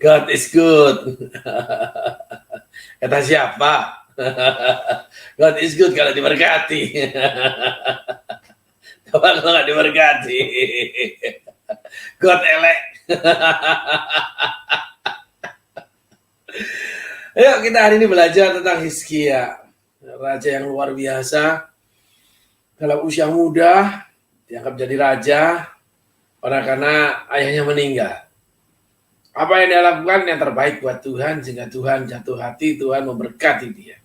God is good. Kata siapa? God is good kalau diberkati. Coba kalau nggak diberkati. God elek. Ayo kita hari ini belajar tentang Hizkia, raja yang luar biasa. Dalam usia muda dianggap jadi raja karena ayahnya meninggal. Apa yang dia lakukan yang terbaik buat Tuhan, sehingga Tuhan jatuh hati, Tuhan memberkati dia.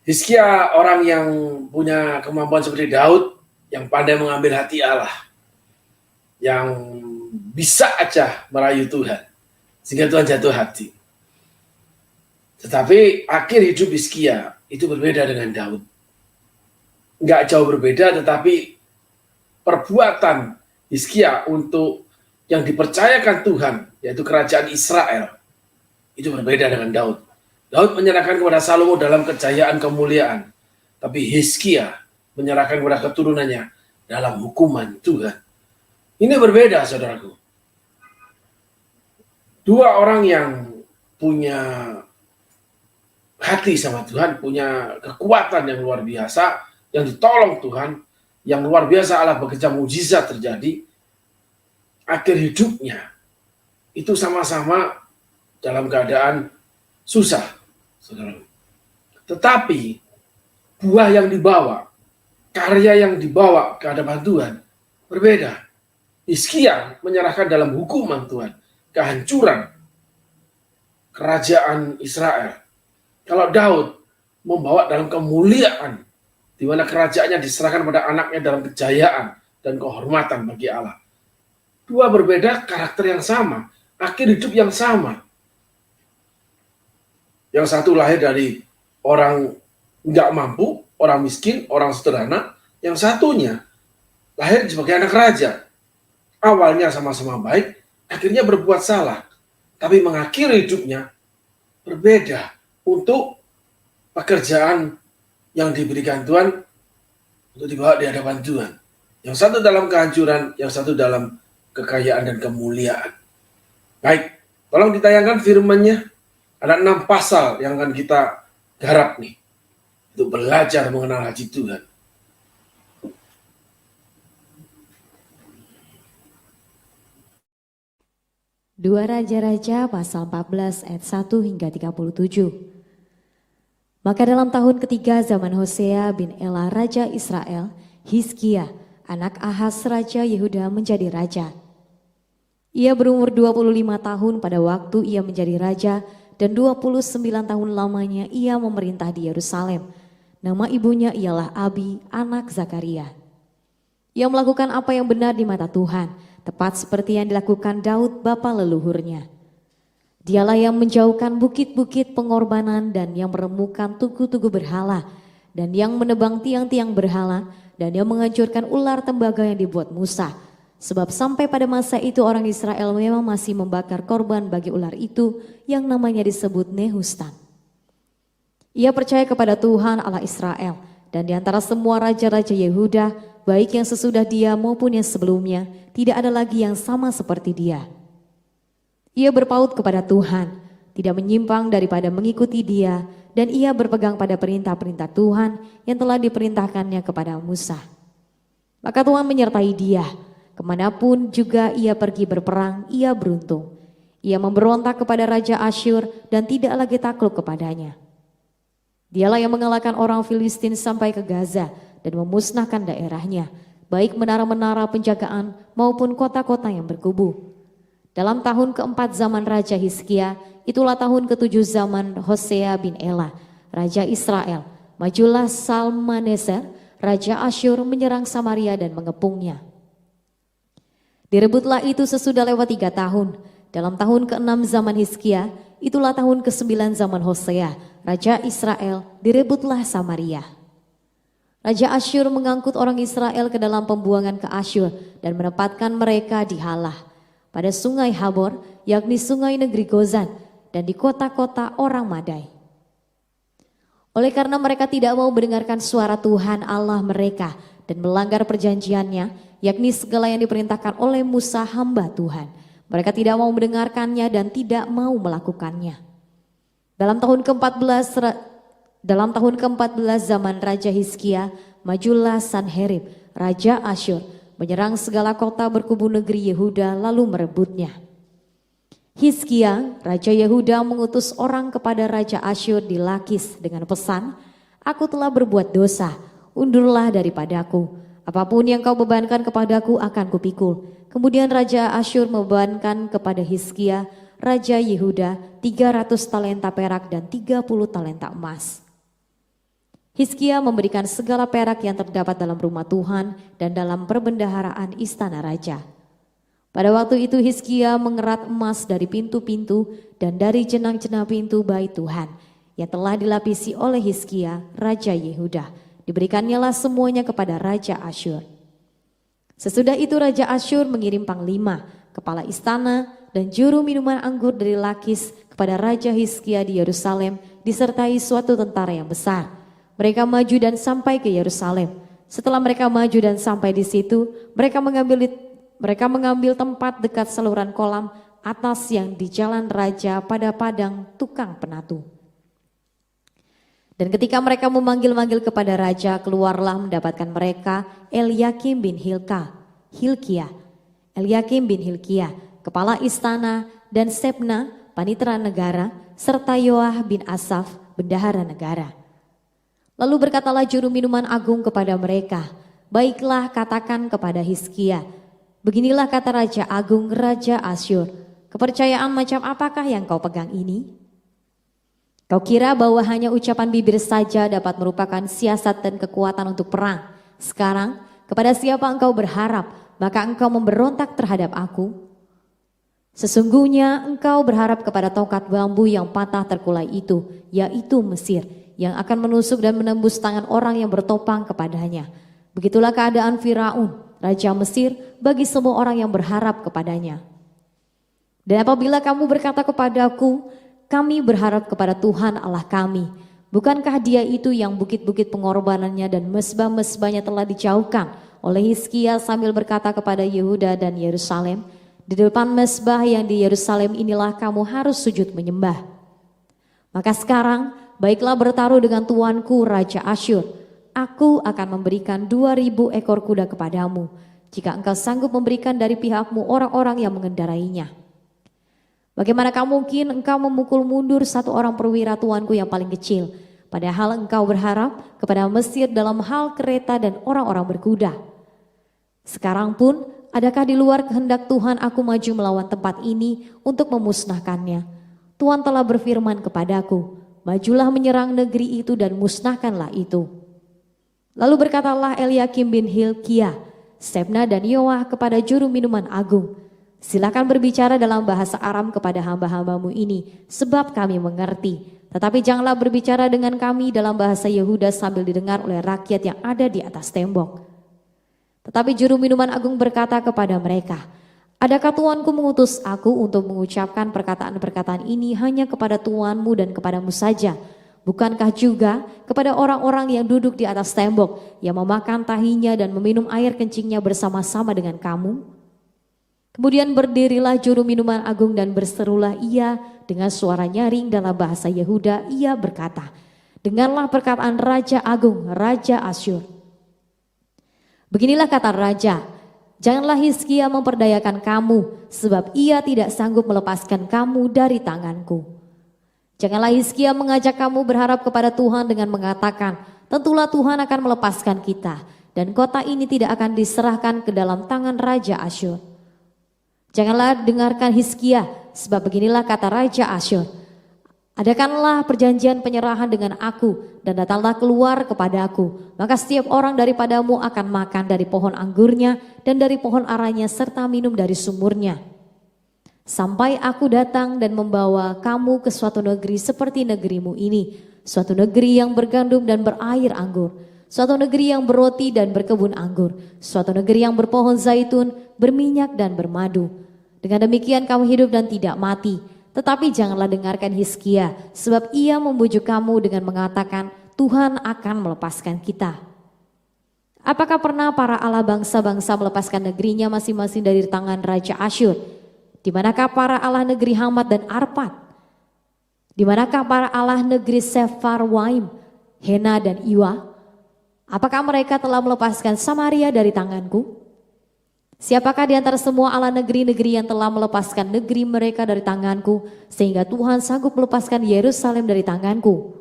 Hizkia orang yang punya kemampuan seperti Daud, yang pandai mengambil hati Allah, yang bisa aja merayu Tuhan, sehingga Tuhan jatuh hati. Tetapi akhir hidup Hizkia itu berbeda dengan Daud. Nggak jauh berbeda, tetapi perbuatan Hizkia untuk yang dipercayakan Tuhan, yaitu kerajaan Israel, itu berbeda dengan Daud. Daud menyerahkan kepada Salomo dalam kejayaan kemuliaan, tapi Hizkia menyerahkan kepada keturunannya dalam hukuman Tuhan. Ini berbeda, saudaraku. Dua orang yang punya hati sama Tuhan, punya kekuatan yang luar biasa, yang ditolong Tuhan, yang luar biasa Allah bekerja mujizat terjadi, akhir hidupnya itu sama-sama dalam keadaan susah, saudara. Tetapi buah yang dibawa, karya yang dibawa ke hadapan Tuhan berbeda. Hizkia menyerahkan dalam hukuman Tuhan, kehancuran kerajaan Israel. Kalau Daud membawa dalam kemuliaan, di mana kerajaannya diserahkan pada anaknya dalam kejayaan dan kehormatan bagi Allah. Dua berbeda, karakter yang sama, akhir hidup yang sama. Yang satu lahir dari orang nggak mampu, orang miskin, orang sederhana. Yang satunya lahir sebagai anak raja. Awalnya sama-sama baik, akhirnya berbuat salah. Tapi mengakhiri hidupnya berbeda untuk pekerjaan yang diberikan Tuhan untuk dibawa di hadapan Tuhan. Yang satu dalam kehancuran, yang satu dalam kekayaan dan kemuliaan. Baik, tolong ditayangkan firman-Nya. Ada 6 pasal yang akan kita garap nih untuk belajar mengenal hati Tuhan. Dua Raja-Raja pasal 14 ayat 1 hingga 37. Maka dalam tahun ketiga zaman Hosea bin Ela Raja Israel, Hizkia, anak Ahaz Raja Yehuda menjadi raja. Ia berumur 25 tahun pada waktu ia menjadi raja dan 29 tahun lamanya ia memerintah di Yerusalem. Nama ibunya ialah Abi, anak Zakaria. Ia melakukan apa yang benar di mata Tuhan, tepat seperti yang dilakukan Daud bapa leluhurnya. Dialah yang menjauhkan bukit-bukit pengorbanan dan yang meremukkan tugu-tugu berhala dan yang menebang tiang-tiang berhala dan yang menghancurkan ular tembaga yang dibuat Musa. Sebab sampai pada masa itu orang Israel memang masih membakar korban bagi ular itu yang namanya disebut Nehustan. Ia percaya kepada Tuhan Allah Israel, dan di antara semua raja-raja Yehuda, baik yang sesudah dia maupun yang sebelumnya, tidak ada lagi yang sama seperti dia. Ia berpaut kepada Tuhan, tidak menyimpang daripada mengikuti dia, dan ia berpegang pada perintah-perintah Tuhan yang telah diperintahkannya kepada Musa. Maka Tuhan menyertai dia. Kemanapun juga ia pergi berperang, ia beruntung. Ia memberontak kepada Raja Asyur dan tidak lagi takluk kepadanya. Dialah yang mengalahkan orang Filistin sampai ke Gaza dan memusnahkan daerahnya, baik menara-menara penjagaan maupun kota-kota yang berkubu. Dalam tahun keempat zaman Raja Hizkia, itulah tahun ketujuh zaman Hosea bin Ela, Raja Israel. Majulah Salmaneser, Raja Asyur menyerang Samaria dan mengepungnya. Direbutlah itu sesudah lewat 3 tahun. Dalam tahun ke-6 zaman Hizkia, itulah tahun ke-9 zaman Hosea, Raja Israel, direbutlah Samaria. Raja Asyur mengangkut orang Israel ke dalam pembuangan ke Asyur dan menempatkan mereka di Halah, pada sungai Habor, yakni sungai negeri Gozan, dan di kota-kota orang Madai. Oleh karena mereka tidak mau mendengarkan suara Tuhan Allah mereka dan melanggar perjanjiannya, yakni segala yang diperintahkan oleh Musa hamba Tuhan, Mereka tidak mau mendengarkannya dan tidak mau melakukannya. Dalam tahun ke-14 zaman Raja Hizkia, majulah Sanherib, Raja Asyur, menyerang segala kota berkubu negeri Yehuda lalu merebutnya. Hizkia, Raja Yehuda mengutus orang kepada Raja Asyur di Lakis dengan pesan, "Aku telah berbuat dosa, undurlah daripadaku. Apapun yang kau bebankan kepadaku akan kupikul." Kemudian Raja Asyur membebankan kepada Hizkia, Raja Yehuda, 300 talenta perak dan 30 talenta emas. Hizkia memberikan segala perak yang terdapat dalam rumah Tuhan dan dalam perbendaharaan istana raja. Pada waktu itu Hizkia mengerat emas dari pintu-pintu dan dari jenang-jenang pintu bait Tuhan yang telah dilapisi oleh Hizkia, Raja Yehuda. Diberikannya lah semuanya kepada Raja Asyur. Sesudah itu Raja Asyur mengirim panglima, kepala istana, dan juru minuman anggur dari Lakis kepada Raja Hizkia di Yerusalem disertai suatu tentara yang besar. Mereka maju dan sampai ke Yerusalem. Setelah mereka maju dan sampai di situ, mereka mengambil tempat dekat saluran kolam atas yang di jalan raja pada padang tukang penatu. Dan ketika mereka memanggil-manggil kepada raja, keluarlah mendapatkan mereka Eliakim bin Hilkia, kepala istana, dan Sebna, panitera negara, serta Yoah bin Asaf, bendahara negara. Lalu berkatalah juru minuman agung kepada mereka, "Baiklah, katakan kepada Hizkia, beginilah kata Raja Agung, Raja Asyur, kepercayaan macam apakah yang kau pegang ini? Kau kira bahwa hanya ucapan bibir saja dapat merupakan siasat dan kekuatan untuk perang. Sekarang, kepada siapa engkau berharap, maka engkau memberontak terhadap aku? Sesungguhnya engkau berharap kepada tongkat bambu yang patah terkulai itu, yaitu Mesir, yang akan menusuk dan menembus tangan orang yang bertopang kepadanya. Begitulah keadaan Firaun, Raja Mesir, bagi semua orang yang berharap kepadanya. Dan apabila kamu berkata kepadaku, kami berharap kepada Tuhan Allah kami, bukankah Dia itu yang bukit-bukit pengorbanannya dan mesbah-mesbahnya telah dijauhkan oleh Hizkia sambil berkata kepada Yehuda dan Yerusalem, di depan mesbah yang di Yerusalem inilah kamu harus sujud menyembah. Maka sekarang baiklah bertaruh dengan tuanku Raja Asyur. Aku akan memberikan 2.000 ekor kuda kepadamu jika engkau sanggup memberikan dari pihakmu orang-orang yang mengendarainya. Bagaimanakah mungkin engkau memukul mundur satu orang perwira tuanku yang paling kecil, padahal engkau berharap kepada Mesir dalam hal kereta dan orang-orang berkuda? Sekarang pun, adakah di luar kehendak Tuhan aku maju melawan tempat ini untuk memusnahkannya? Tuhan telah berfirman kepadaku, majulah menyerang negeri itu dan musnahkanlah itu. Lalu berkatalah Eliakim bin Hilkia, Sebna dan Yoah kepada juru minuman agung, silakan berbicara dalam bahasa Aram kepada hamba-hambamu ini, sebab kami mengerti. Tetapi janganlah berbicara dengan kami dalam bahasa Yehuda sambil didengar oleh rakyat yang ada di atas tembok. Tetapi juru minuman agung berkata kepada mereka, adakah tuanku mengutus aku untuk mengucapkan perkataan-perkataan ini hanya kepada tuanmu dan kepadamu saja? Bukankah juga kepada orang-orang yang duduk di atas tembok, yang memakan tahinya dan meminum air kencingnya bersama-sama dengan kamu? Kemudian berdirilah juru minuman agung dan berserulah ia dengan suara nyaring dalam bahasa Yehuda. Ia berkata, dengarlah perkataan Raja Agung, Raja Asyur. Beginilah kata Raja, janganlah Hizkia memperdayakan kamu, sebab ia tidak sanggup melepaskan kamu dari tanganku. Janganlah Hizkia mengajak kamu berharap kepada Tuhan dengan mengatakan, tentulah Tuhan akan melepaskan kita, dan kota ini tidak akan diserahkan ke dalam tangan Raja Asyur. Janganlah dengarkan Hizkia, sebab beginilah kata Raja Asyur. Adakanlah perjanjian penyerahan dengan aku, dan datanglah keluar kepadaku. Maka setiap orang daripadamu akan makan dari pohon anggurnya, dan dari pohon aranya, serta minum dari sumurnya. Sampai aku datang dan membawa kamu ke suatu negeri seperti negerimu ini. Suatu negeri yang bergandum dan berair anggur. Suatu negeri yang berroti dan berkebun anggur. Suatu negeri yang berpohon zaitun, berminyak dan bermadu. Dengan demikian kamu hidup dan tidak mati. Tetapi janganlah dengarkan Hizkia, sebab ia membujuk kamu dengan mengatakan, Tuhan akan melepaskan kita. Apakah pernah para Allah bangsa-bangsa melepaskan negerinya masing-masing dari tangan Raja Asyur? Di manakah para Allah negeri Hamat dan Arpad? Di manakah para Allah negeri Sefarwaim, Hena dan Iwa? Apakah mereka telah melepaskan Samaria dari tanganku? Siapakah di antara semua Allah negeri-negeri yang telah melepaskan negeri mereka dari tanganku, sehingga Tuhan sanggup melepaskan Yerusalem dari tanganku?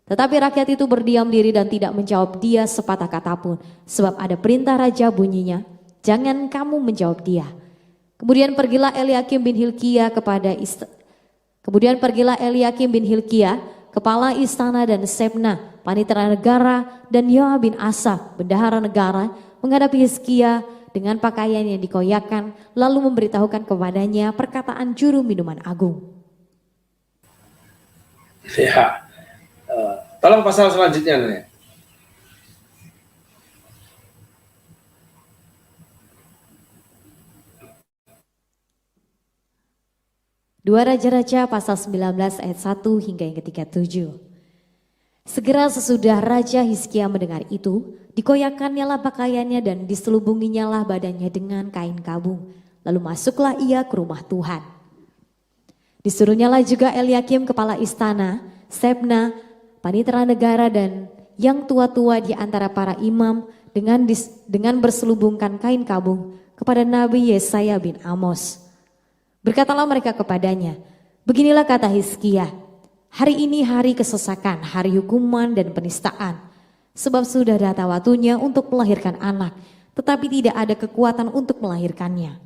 Tetapi rakyat itu berdiam diri dan tidak menjawab dia sepatah kata pun, sebab ada perintah raja bunyinya, jangan kamu menjawab dia. Kemudian pergilah Eliakim bin Hilkiah kepala istana, dan Sebna, panitera negara, dan Yoab bin Asaf, bendahara negara, menghadapi Hizkia dengan pakaian yang dikoyakkan, lalu memberitahukan kepadanya perkataan juru minuman agung. Ya, tolong pasal selanjutnya nih. Dua Raja-Raja pasal 19 ayat 1 hingga yang ke-37. Segera sesudah Raja Hizkia mendengar itu, dikoyakkannya lah pakaiannya dan diselubunginya lah badannya dengan kain kabung. Lalu masuklah ia ke rumah Tuhan. Disuruhnyalah juga Eliakim kepala istana, Sebna, panitera negara, dan yang tua-tua di antara para imam dengan berselubungkan kain kabung kepada Nabi Yesaya bin Amos. Berkatalah mereka kepadanya, beginilah kata Hizkia, hari ini hari kesesakan, hari hukuman dan penistaan, sebab sudah datang waktunya untuk melahirkan anak, tetapi tidak ada kekuatan untuk melahirkannya.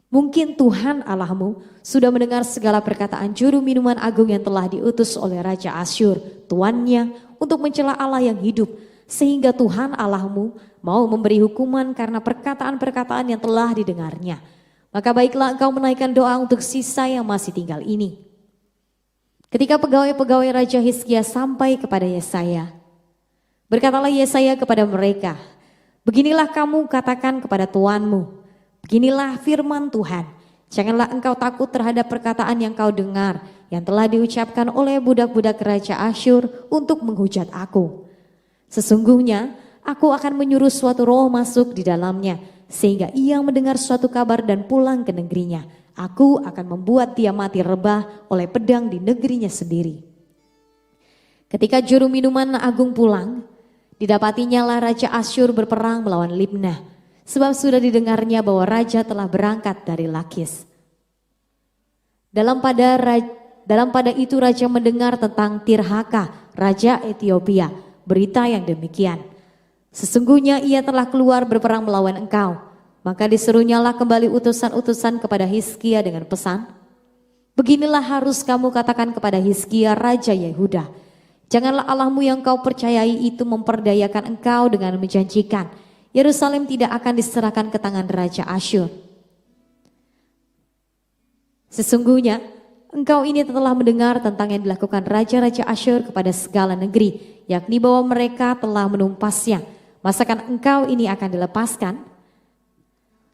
Mungkin Tuhan Allahmu sudah mendengar segala perkataan juru minuman agung yang telah diutus oleh Raja Asyur, tuannya, untuk mencela Allah yang hidup, sehingga Tuhan Allahmu mau memberi hukuman karena perkataan-perkataan yang telah didengarnya. Maka baiklah engkau menaikkan doa untuk sisa yang masih tinggal ini. Ketika pegawai-pegawai Raja Hizkia sampai kepada Yesaya, berkatalah Yesaya kepada mereka, beginilah kamu katakan kepada tuanmu, beginilah firman Tuhan, janganlah engkau takut terhadap perkataan yang kau dengar, yang telah diucapkan oleh budak-budak Raja Asyur untuk menghujat aku. Sesungguhnya aku akan menyuruh suatu roh masuk di dalamnya, sehingga ia mendengar suatu kabar dan pulang ke negerinya. Aku akan membuat dia mati rebah oleh pedang di negerinya sendiri. Ketika juru minuman agung pulang, didapatinya lah Raja Asyur berperang melawan Libnah, sebab sudah didengarnya bahwa raja telah berangkat dari Lakis. Dalam pada itu raja mendengar tentang Tirhaka, raja Ethiopia, berita yang demikian. Sesungguhnya ia telah keluar berperang melawan engkau. Maka disuruhnyalah kembali utusan-utusan kepada Hizkia dengan pesan, beginilah harus kamu katakan kepada Hizkia Raja Yehuda, janganlah Allahmu yang kau percayai itu memperdayakan engkau dengan menjanjikan, Yerusalem tidak akan diserahkan ke tangan Raja Asyur. Sesungguhnya engkau ini telah mendengar tentang yang dilakukan Raja-Raja Asyur kepada segala negeri, yakni bahwa mereka telah menumpasnya. Masakan engkau ini akan dilepaskan?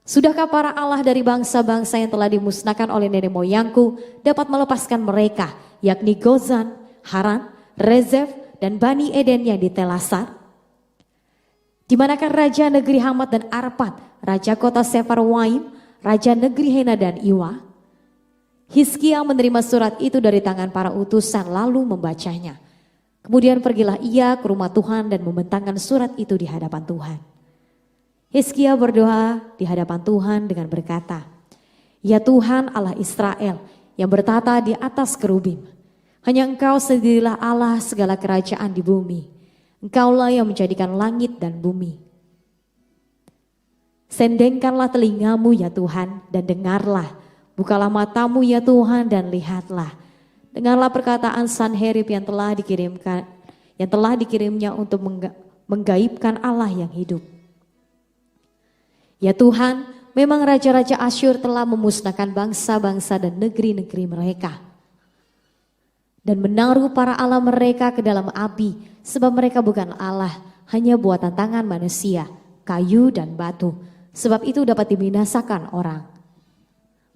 Sudahkah para Allah dari bangsa-bangsa yang telah dimusnahkan oleh nenek moyangku dapat melepaskan mereka, yakni Gozan, Haran, Rezef, dan Bani Eden yang di Telasar? Di manakah Raja negeri Hamat dan Arpad, Raja kota Sefarwaim, Raja negeri Hena dan Iwa? Hizkia menerima surat itu dari tangan para utusan lalu membacanya. Kemudian pergilah ia ke rumah Tuhan dan membentangkan surat itu di hadapan Tuhan. Hizkia berdoa di hadapan Tuhan dengan berkata, ya Tuhan Allah Israel yang bertata di atas kerubim, hanya engkau sendirilah Allah segala kerajaan di bumi. Engkaulah yang menjadikan langit dan bumi. Sendengkanlah telingamu ya Tuhan dan dengarlah, bukalah matamu ya Tuhan dan lihatlah. Dengarlah perkataan Sanherib yang telah dikirimnya untuk menggaibkan Allah yang hidup. Ya Tuhan, memang raja-raja Asyur telah memusnahkan bangsa-bangsa dan negeri-negeri mereka, dan menaruh para Allah mereka ke dalam api, sebab mereka bukan Allah, hanya buatan tangan manusia, kayu dan batu, sebab itu dapat dibinasakan orang.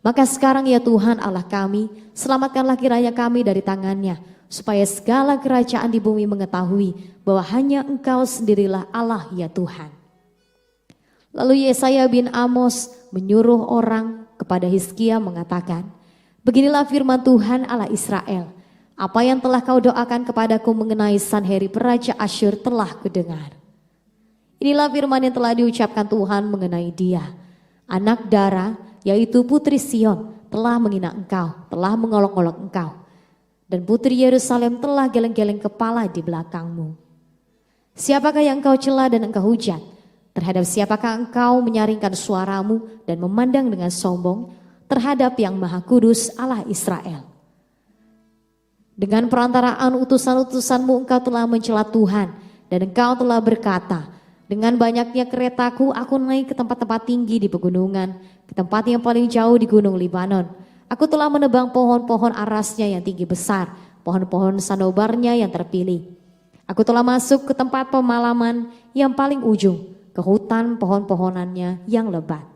Maka sekarang ya Tuhan Allah kami, selamatkanlah kiranya kami dari tangannya, supaya segala kerajaan di bumi mengetahui bahwa hanya engkau sendirilah Allah ya Tuhan. Lalu Yesaya bin Amos menyuruh orang kepada Hizkia mengatakan, "Beginilah firman Tuhan Allah Israel, apa yang telah kau doakan kepadaku mengenai Sanherib Raja Asyur telah kudengar. Inilah firman yang telah diucapkan Tuhan mengenai dia. Anak Dara, yaitu putri Sion, telah menghina engkau, telah mengolok-olok engkau. Dan putri Yerusalem telah geleng-geleng kepala di belakangmu. Siapakah yang engkau cela dan engkau hujat? Terhadap siapakah engkau menyaringkan suaramu dan memandang dengan sombong? Terhadap yang Maha Kudus Allah Israel. Dengan perantaraan utusan-utusanmu engkau telah mencela Tuhan, dan engkau telah berkata, dengan banyaknya keretaku aku naik ke tempat-tempat tinggi di pegunungan, ke tempat yang paling jauh di gunung Libanon. Aku telah menebang pohon-pohon arasnya yang tinggi besar, pohon-pohon sanobarnya yang terpilih. Aku telah masuk ke tempat pemalaman yang paling ujung, ke hutan pohon-pohonannya yang lebat.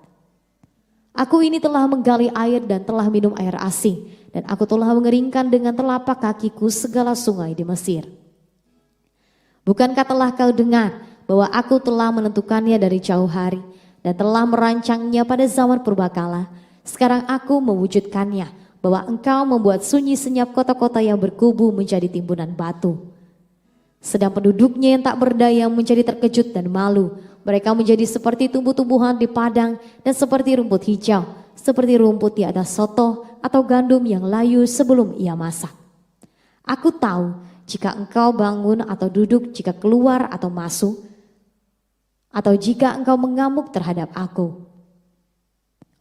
Aku ini telah menggali air dan telah minum air asing, dan aku telah mengeringkan dengan telapak kakiku segala sungai di Mesir. Bukankah telah kau dengar bahwa aku telah menentukannya dari jauh hari dan telah merancangnya pada zaman purbakala? Sekarang aku mewujudkannya, bahwa engkau membuat sunyi senyap kota-kota yang berkubu menjadi timbunan batu. Sedang penduduknya yang tak berdaya menjadi terkejut dan malu. Mereka menjadi seperti tumbuh-tumbuhan di padang dan seperti rumput hijau, seperti rumput di atas soto atau gandum yang layu sebelum ia masak. Aku tahu jika engkau bangun atau duduk, jika keluar atau masuk, atau jika engkau mengamuk terhadap aku.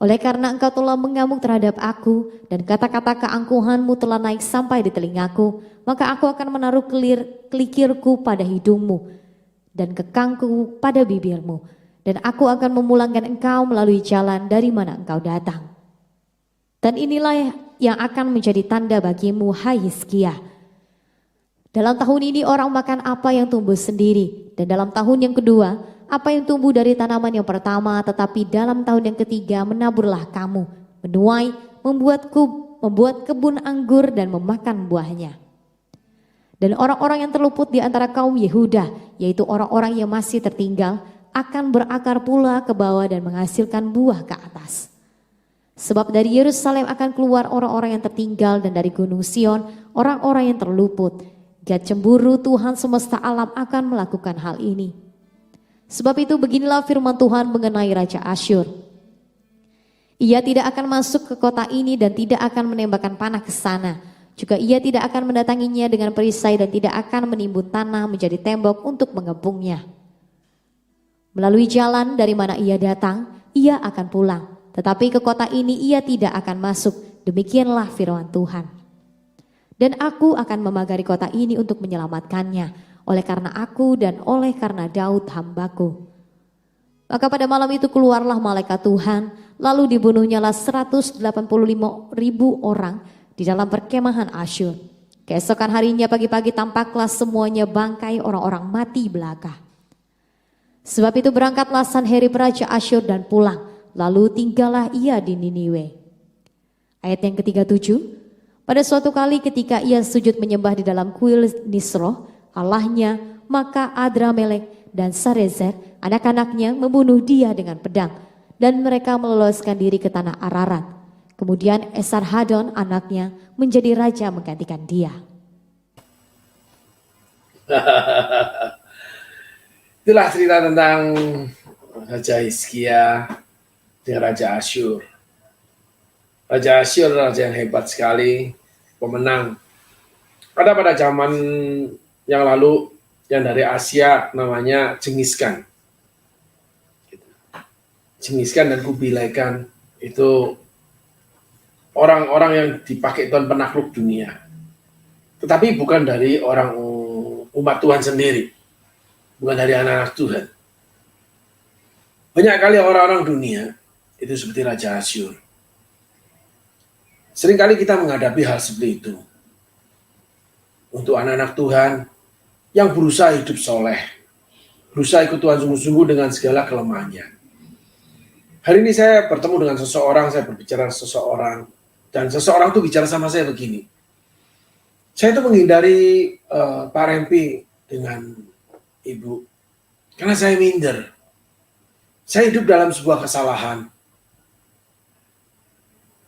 Oleh karena engkau telah mengamuk terhadap aku dan kata-kata keangkuhanmu telah naik sampai di telingaku, maka aku akan menaruh kelikirku pada hidungmu dan kekangku pada bibirmu, dan aku akan memulangkan engkau melalui jalan dari mana engkau datang. Dan inilah yang akan menjadi tanda bagimu, hai Hizkia. Dalam tahun ini orang makan apa yang tumbuh sendiri, dan dalam tahun yang kedua apa yang tumbuh dari tanaman yang pertama, tetapi dalam tahun yang ketiga menaburlah kamu, menuai, membuat kebun anggur dan memakan buahnya. Dan orang-orang yang terluput di antara kaum Yehuda, yaitu orang-orang yang masih tertinggal, akan berakar pula ke bawah dan menghasilkan buah ke atas. Sebab dari Yerusalem akan keluar orang-orang yang tertinggal, dan dari gunung Sion orang-orang yang terluput. Gad cemburu, Tuhan semesta alam akan melakukan hal ini. Sebab itu beginilah firman Tuhan mengenai Raja Asyur. Ia tidak akan masuk ke kota ini dan tidak akan menembakkan panah ke sana. Juga ia tidak akan mendatanginya dengan perisai dan tidak akan menimbun tanah menjadi tembok untuk mengepungnya. Melalui jalan dari mana ia datang, ia akan pulang. Tetapi ke kota ini ia tidak akan masuk. Demikianlah firman Tuhan. Dan aku akan memagari kota ini untuk menyelamatkannya, oleh karena aku dan oleh karena Daud hambaku. Maka pada malam itu keluarlah malaikat Tuhan, lalu dibunuhnyalah 185.000 orang di dalam perkemahan Asyur. Keesokan harinya pagi-pagi tampaklah semuanya bangkai orang-orang mati belaka. Sebab itu berangkatlah Sanherib Raja Asyur dan pulang, lalu tinggallah ia di Niniwe. Ayat yang ke-37, pada suatu kali ketika ia sujud menyembah di dalam kuil Nisroh, Allahnya, maka Adramelek dan Sarezer, anak-anaknya membunuh dia dengan pedang, dan mereka meloloskan diri ke tanah Ararat. Kemudian Esarhadon anaknya menjadi raja menggantikan dia. Itulah cerita tentang Raja Hizkia dengan Raja Asyur. Raja Asyur raja yang hebat sekali, pemenang. Ada pada zaman yang lalu yang dari Asia namanya Genghis-Khan. Genghis-Khan dan Kubilai Khan itu orang-orang yang dipakai Tuhan penakluk dunia. Tetapi bukan dari orang umat Tuhan sendiri. Bukan dari anak-anak Tuhan. Banyak kali orang-orang dunia itu seperti Raja Asyur. Seringkali kita menghadapi hal seperti itu. Untuk anak-anak Tuhan yang berusaha hidup soleh. Berusaha ikut Tuhan sungguh-sungguh dengan segala kelemahannya. Hari ini saya bertemu dengan seseorang, saya berbicara dengan seseorang. Dan seseorang itu bicara sama saya begini. Saya itu menghindari Pak Rempi dengan Ibu. Karena saya minder. Saya hidup dalam sebuah kesalahan.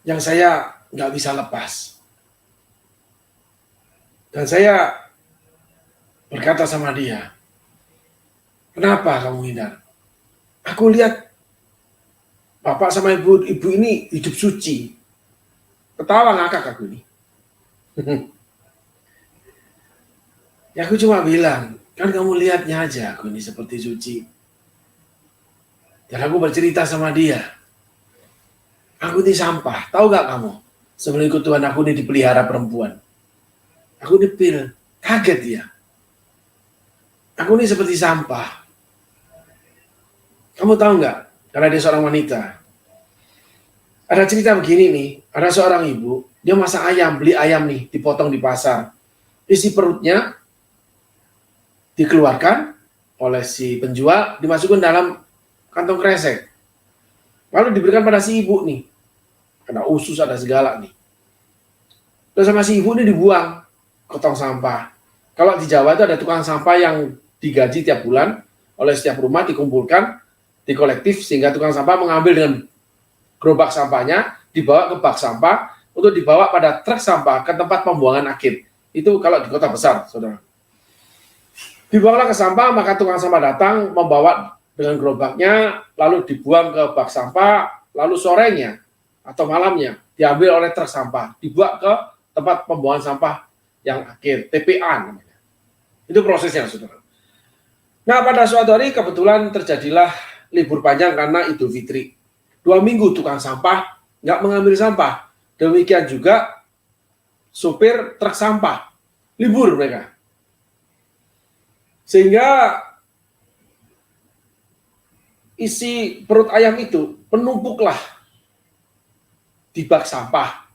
yang saya nggak bisa lepas. Dan saya berkata sama dia, kenapa kamu hindar? Aku lihat bapak sama ibu ini hidup suci. Ketawa ngakak aku ini. Ya aku cuma bilang, kan kamu lihatnya aja aku ini seperti suci. Dan aku bercerita sama dia, aku ini sampah, tahu gak kamu? Sebelum ikut Tuhan aku ini dipelihara perempuan. Aku dipil, kaget dia. Aku ini seperti sampah. Kamu tahu nggak? Karena dia seorang wanita. Ada cerita begini nih, ada seorang ibu, dia masak ayam, beli ayam nih, dipotong di pasar. Isi perutnya dikeluarkan oleh si penjual, dimasukkan dalam kantong kresek. Lalu diberikan pada si ibu nih. Ada usus, ada segala nih. Terus sama si ibu ini dibuang ke tong sampah. Kalau di Jawa itu ada tukang sampah yang digaji tiap bulan oleh setiap rumah, dikumpulkan, dikolektif, sehingga tukang sampah mengambil dengan gerobak sampahnya, dibawa ke bak sampah, untuk dibawa pada truk sampah ke tempat pembuangan akhir. Itu kalau di kota besar, saudara. Dibawalah ke sampah, maka tukang sampah datang, membawa dengan gerobaknya, lalu dibuang ke bak sampah, lalu sorenya atau malamnya diambil oleh truk sampah, dibawa ke tempat pembuangan sampah yang akhir, TPA namanya. Itu prosesnya, saudara. Nah, pada suatu hari kebetulan terjadilah libur panjang karena Idul Fitri. 2 minggu tukang sampah nggak mengambil sampah. Demikian juga supir truk sampah. Libur mereka. Sehingga isi perut ayam itu penumpuklah di bak sampah.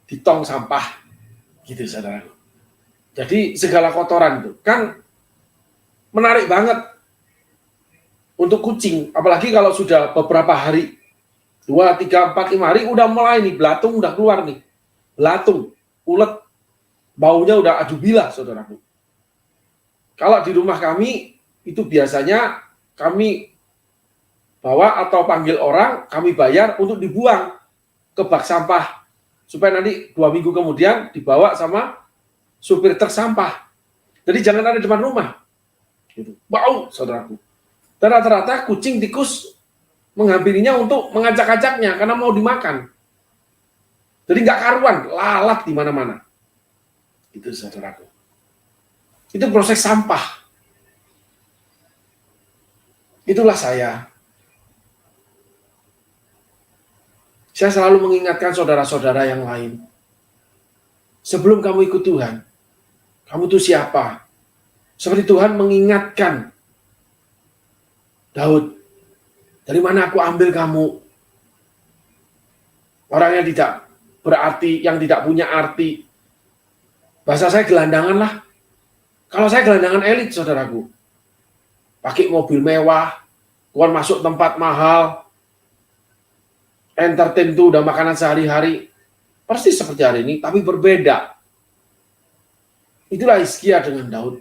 Di tong sampah. Gitu, saudara. Jadi segala kotoran itu kan menarik banget untuk kucing, apalagi kalau sudah beberapa hari, 2, 3, 4, 5 hari, udah mulai nih, belatung udah keluar nih, belatung, ulet, baunya udah adu bilah, saudaraku. Kalau di rumah kami, itu biasanya kami bawa atau panggil orang, kami bayar untuk dibuang ke bak sampah, supaya nanti 2 minggu kemudian dibawa sama supir truk sampah. Jadi jangan ada di depan rumah. Gitu. Bau, saudaraku. Dan rata-rata kucing, tikus menghampirinya untuk mengacak-acaknya karena mau dimakan. Jadi nggak karuan, lalat di mana-mana. Itu, saudaraku. Itu proses sampah. Itulah saya. Saya selalu mengingatkan saudara-saudara yang lain. Sebelum kamu ikut Tuhan, kamu itu siapa? Seperti Tuhan mengingatkan Daud, dari mana aku ambil kamu? Orang yang tidak berarti, yang tidak punya arti. Bahasa saya gelandangan lah. Kalau saya gelandangan elit, saudaraku. Pakai mobil mewah, keluar masuk tempat mahal, entertain tuh udah makanan sehari-hari. Persis seperti hari ini, tapi berbeda. Itulah Hizkia dengan Daud.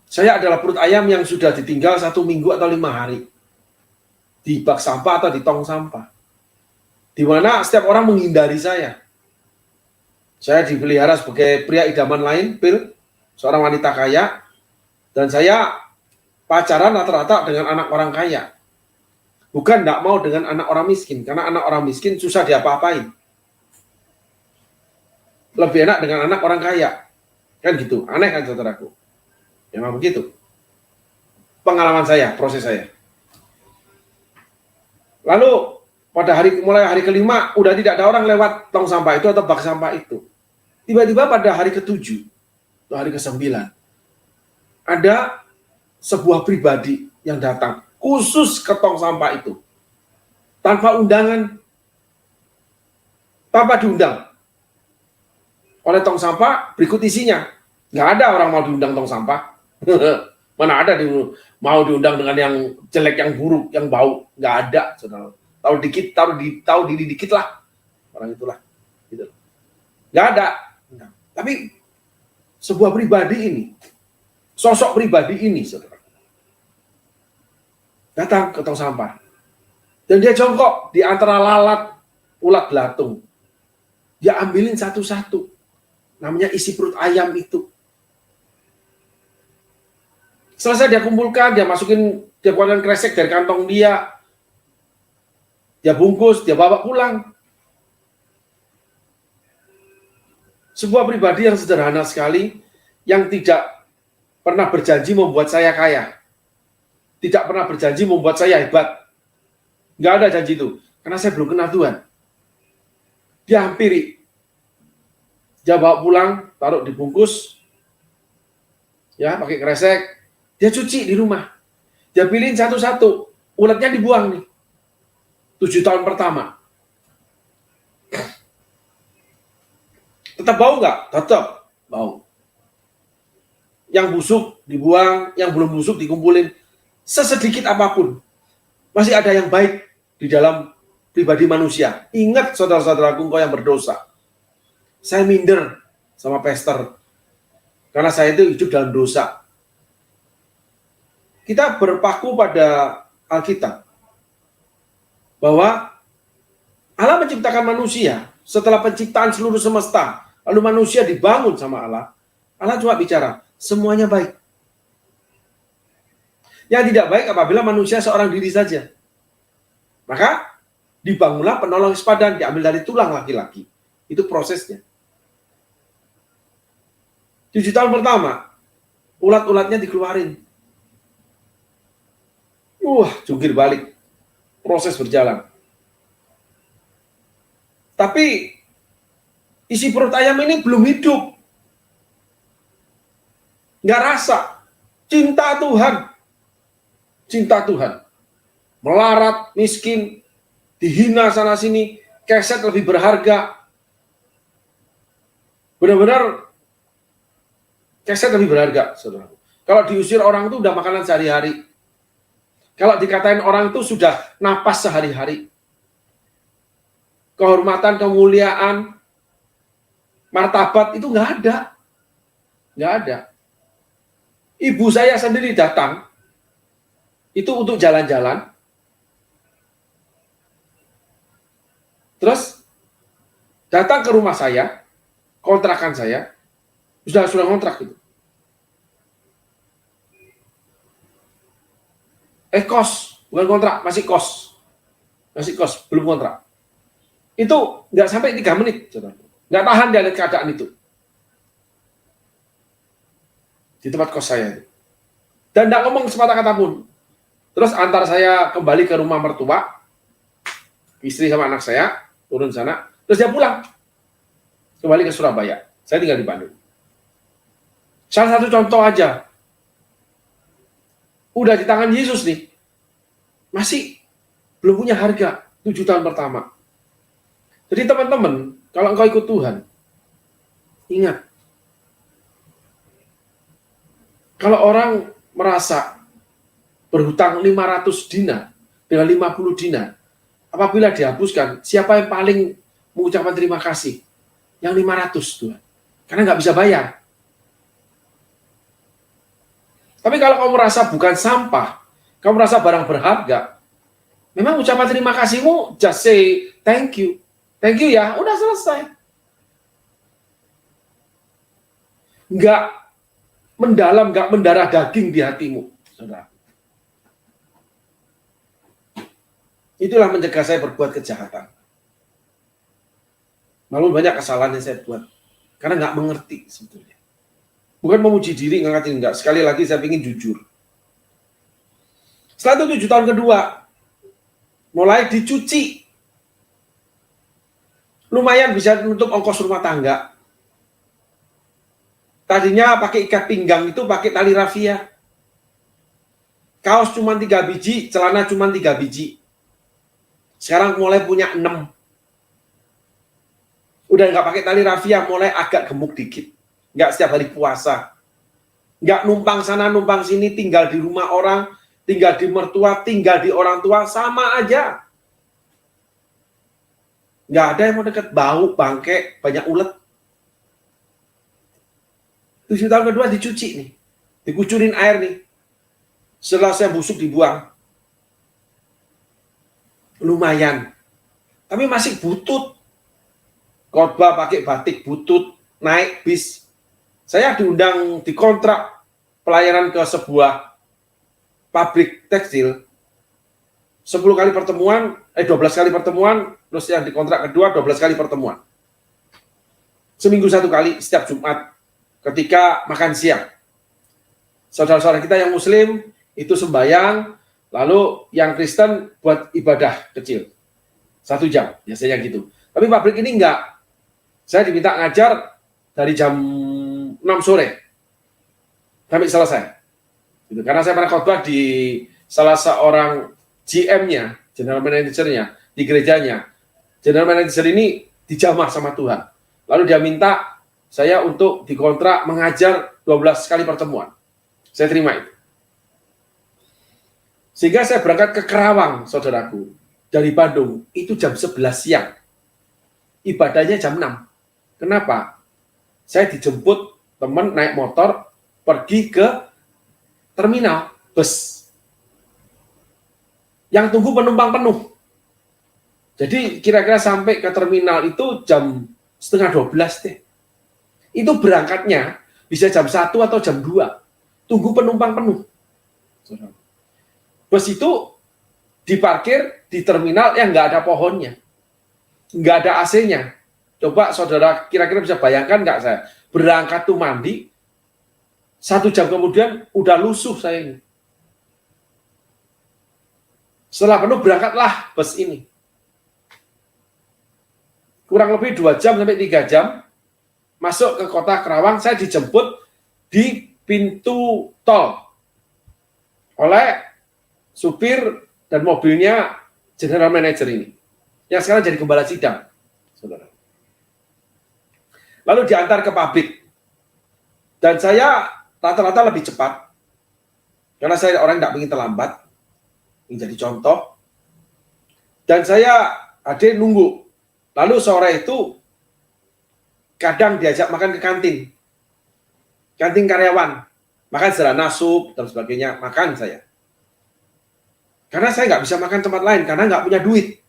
Saya adalah perut ayam yang sudah ditinggal 1 minggu atau 5 hari. Di bak sampah atau di tong sampah. Di mana setiap orang menghindari saya. Saya dipelihara sebagai pria idaman lain, Pil, seorang wanita kaya. Dan saya pacaran rata-rata dengan anak orang kaya. Bukan tidak mau dengan anak orang miskin. Karena anak orang miskin susah diapa-apain. Lebih enak dengan anak orang kaya. Kan gitu, aneh kan saudaraku. Memang begitu. Pengalaman saya, proses saya. Lalu pada mulai hari kelima, udah tidak ada orang lewat tong sampah itu atau bak sampah itu. Tiba-tiba pada hari ke-7, atau hari ke-9, ada sebuah pribadi yang datang, khusus ke tong sampah itu. Tanpa undangan, tanpa diundang. Oleh tong sampah, berikut isinya. Nggak ada orang mau diundang tong sampah. Mana ada mau diundang dengan yang jelek, yang buruk, yang bau. Nggak ada, saudara. Tahu dikit, tahu diri dikit lah. Orang itulah. Gitu. Nggak ada. Tapi sebuah pribadi ini, sosok pribadi ini, saudara, datang ke tong sampah. Dan dia jongkok di antara lalat, ulat belatung. Dia ambilin satu-satu. Namanya isi perut ayam itu. Selesai dia kumpulkan, dia masukin, dia keluarkan kresek dari kantong dia. Dia bungkus, dia bawa pulang. Sebuah pribadi yang sederhana sekali, yang tidak pernah berjanji membuat saya kaya. Tidak pernah berjanji membuat saya hebat. Nggak ada janji itu. Karena saya belum kenal Tuhan. Dia hampiri. Dia bawa pulang, taruh dibungkus. Ya, pakai kresek. Dia cuci di rumah. Dia pilihin satu-satu. Ulatnya dibuang nih. 7 tahun pertama. Tetap bau nggak? Tetap bau. Yang busuk dibuang, yang belum busuk dikumpulin. Sesedikit apapun. Masih ada yang baik di dalam pribadi manusia. Ingat saudara-saudaraku, engkau yang berdosa. Saya minder sama pastor. Karena saya itu hidup dalam dosa. Kita berpaku pada Alkitab. Bahwa Allah menciptakan manusia setelah penciptaan seluruh semesta. Lalu manusia dibangun sama Allah. Allah cuma bicara, semuanya baik. Yang tidak baik apabila manusia seorang diri saja. Maka dibangunlah penolong sepadan, diambil dari tulang laki-laki. Itu prosesnya. 7 tahun pertama, ulat-ulatnya dikeluarin. Jungkir balik. Proses berjalan. Tapi isi perut ayam ini belum hidup. Nggak rasa. Cinta Tuhan. Cinta Tuhan. Melarat, miskin, dihina sana-sini, keset lebih berharga. Benar-benar keset lebih berharga, saudara. Kalau diusir orang itu udah makanan sehari-hari. Kalau dikatain orang itu sudah napas sehari-hari. Kehormatan, kemuliaan, martabat itu nggak ada. Nggak ada. Ibu saya sendiri datang, itu untuk jalan-jalan. Terus datang ke rumah saya, kontrakan saya, sudah kontrak gitu. Kos, bukan kontrak, masih kos. Masih kos, belum kontrak. Itu nggak sampai 3 menit, saudara. Nggak tahan dia lihat keadaan itu. Di tempat kos saya. Dan nggak ngomong sepatah kata pun. Terus antar saya kembali ke rumah mertua, istri sama anak saya, turun sana, terus dia pulang. Kembali ke Surabaya. Saya tinggal di Bandung. Salah satu contoh aja. Udah di tangan Yesus nih. Masih belum punya harga 7 tahun pertama. Jadi teman-teman, kalau engkau ikut Tuhan, ingat. Kalau orang merasa berhutang 500 dinar dengan 50 dinar, apabila dihapuskan, siapa yang paling mengucapkan terima kasih? Yang 500 Tuhan. Karena nggak bisa bayar. Tapi kalau kamu merasa bukan sampah, kamu merasa barang berharga, memang ucapan terima kasihmu just say thank you. Thank you ya, udah selesai. Nggak mendalam, nggak mendarah daging di hatimu, saudara. Itulah mencegah saya berbuat kejahatan. Malu banyak kesalahan yang saya buat. Karena nggak mengerti sebetulnya. Bukan memuji diri, ngangkatin enggak. Sekali lagi saya ingin jujur. Setelah itu 7 tahun kedua, mulai dicuci. Lumayan bisa menutup ongkos rumah tangga. Tadinya pakai ikat pinggang itu pakai tali rafia. Kaos cuma 3 biji, celana cuma 3 biji. Sekarang mulai punya 6. Udah nggak pakai tali rafia, mulai agak gemuk dikit. Nggak setiap hari puasa. Nggak numpang sana, numpang sini, tinggal di rumah orang, tinggal di mertua, tinggal di orang tua, sama aja. Nggak ada yang mau deket, bau, bangke, banyak ulet. 7 tahun kedua dicuci nih. Dikucurin air nih. Setelah saya busuk dibuang. lumayan. Tapi masih butut. Khotbah pakai batik butut, naik bis. Saya diundang dikontrak pelayanan ke sebuah pabrik tekstil. 10 kali pertemuan, 12 kali pertemuan, terus yang dikontrak kedua 12 kali pertemuan. Seminggu 1 kali setiap Jumat ketika makan siang. Saudara-saudara kita yang Muslim itu sembahyang, lalu yang Kristen buat ibadah kecil. 1 jam, biasanya gitu. Tapi pabrik ini enggak. Saya diminta ngajar dari jam 6 sore sampai selesai. Gitu. Karena saya pernah khotbah di salah seorang GM-nya, General Manager-nya, di gerejanya. General Manager ini dijamah sama Tuhan. Lalu dia minta saya untuk dikontrak mengajar 12 kali pertemuan. Saya terima itu. Sehingga saya berangkat ke Kerawang, saudaraku. Dari Bandung, itu jam 11 siang. Ibadahnya jam 6. Kenapa? Saya dijemput teman naik motor, pergi ke terminal, bus. Yang tunggu penumpang penuh. Jadi kira-kira sampai ke terminal itu jam setengah 12 deh. Itu berangkatnya bisa jam 1 atau jam 2. Tunggu penumpang penuh. Bus itu diparkir di terminal yang nggak ada pohonnya. Nggak ada AC-nya. Coba saudara kira-kira bisa bayangkan nggak saya? Berangkat tuh mandi, 1 jam kemudian udah lusuh saya ini. Setelah penuh berangkatlah bus ini. Kurang lebih 2 jam sampai 3 jam masuk ke kota Kerawang, saya dijemput di pintu tol oleh supir dan mobilnya General Manager ini, yang sekarang jadi gembala sidang, saudara. Lalu diantar ke pabrik, dan saya rata-rata lebih cepat, karena saya orang tidak ingin terlambat, ini jadi contoh. Dan saya ada nunggu. Lalu sore itu kadang diajak makan ke kantin karyawan, makan sederhana, sup dan sebagainya, makan saya. Karena saya nggak bisa makan tempat lain, karena nggak punya duit.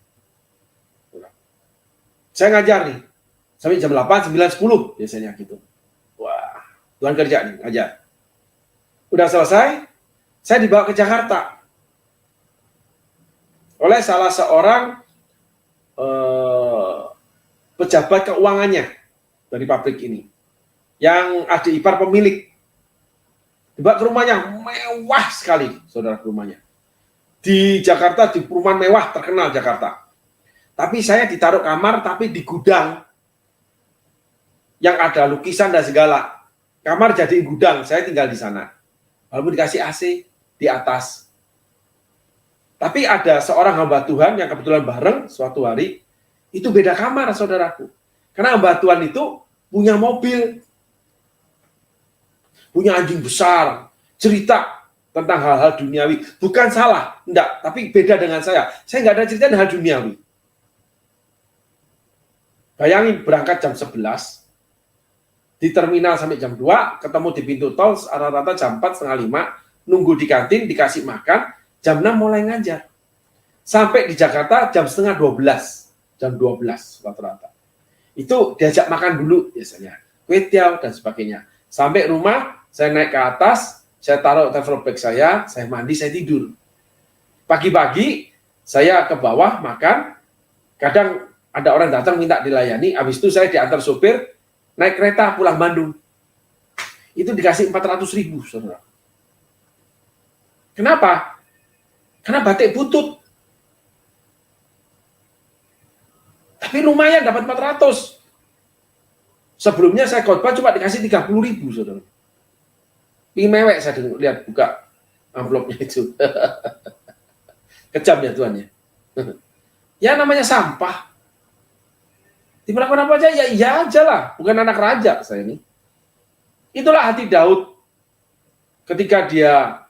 Saya ngajar nih, sampai jam 8, 9, 10 biasanya gitu. Wah, Tuhan kerja nih, ngajar. Udah selesai, saya dibawa ke Jakarta oleh salah seorang pejabat keuangannya dari pabrik ini, yang adik ipar pemilik. Dibawa ke rumahnya, mewah sekali, saudara, ke rumahnya. Di Jakarta, di perumahan mewah terkenal Jakarta. Tapi saya ditaruh kamar, tapi di gudang yang ada lukisan dan segala. Kamar jadi gudang, saya tinggal di sana. Lalu dikasih AC di atas. Tapi ada seorang hamba Tuhan yang kebetulan bareng suatu hari, itu beda kamar, saudaraku. Karena hamba Tuhan itu punya mobil, punya anjing besar, cerita tentang hal-hal duniawi. Bukan salah, enggak, tapi beda dengan saya. Saya nggak ada cerita hal duniawi. Bayangin berangkat jam 11, di terminal sampai jam 2, ketemu di pintu tol rata-rata jam 4, setengah 5, nunggu di kantin, dikasih makan, jam 6 mulai ngajar. Sampai di Jakarta jam setengah 12, jam 12 rata-rata. Itu diajak makan dulu biasanya, kue tiaw dan sebagainya. Sampai rumah, saya naik ke atas, saya taruh travel bag saya mandi, saya tidur. Pagi-pagi, saya ke bawah makan, kadang ada orang datang minta dilayani, habis itu saya diantar sopir, naik kereta pulang Bandung. Itu dikasih 400.000, saudara. Kenapa? Karena batik butut. Tapi lumayan dapat 400. Sebelumnya saya khotbah cuma dikasih 30.000, saudara. Ini mewek saya lihat buka amplopnya itu. Kejam ya Tuhan ya. Ya namanya sampah. Diperlakukan apa aja, ya iya aja lah. Bukan anak raja saya ini. Itulah hati Daud ketika dia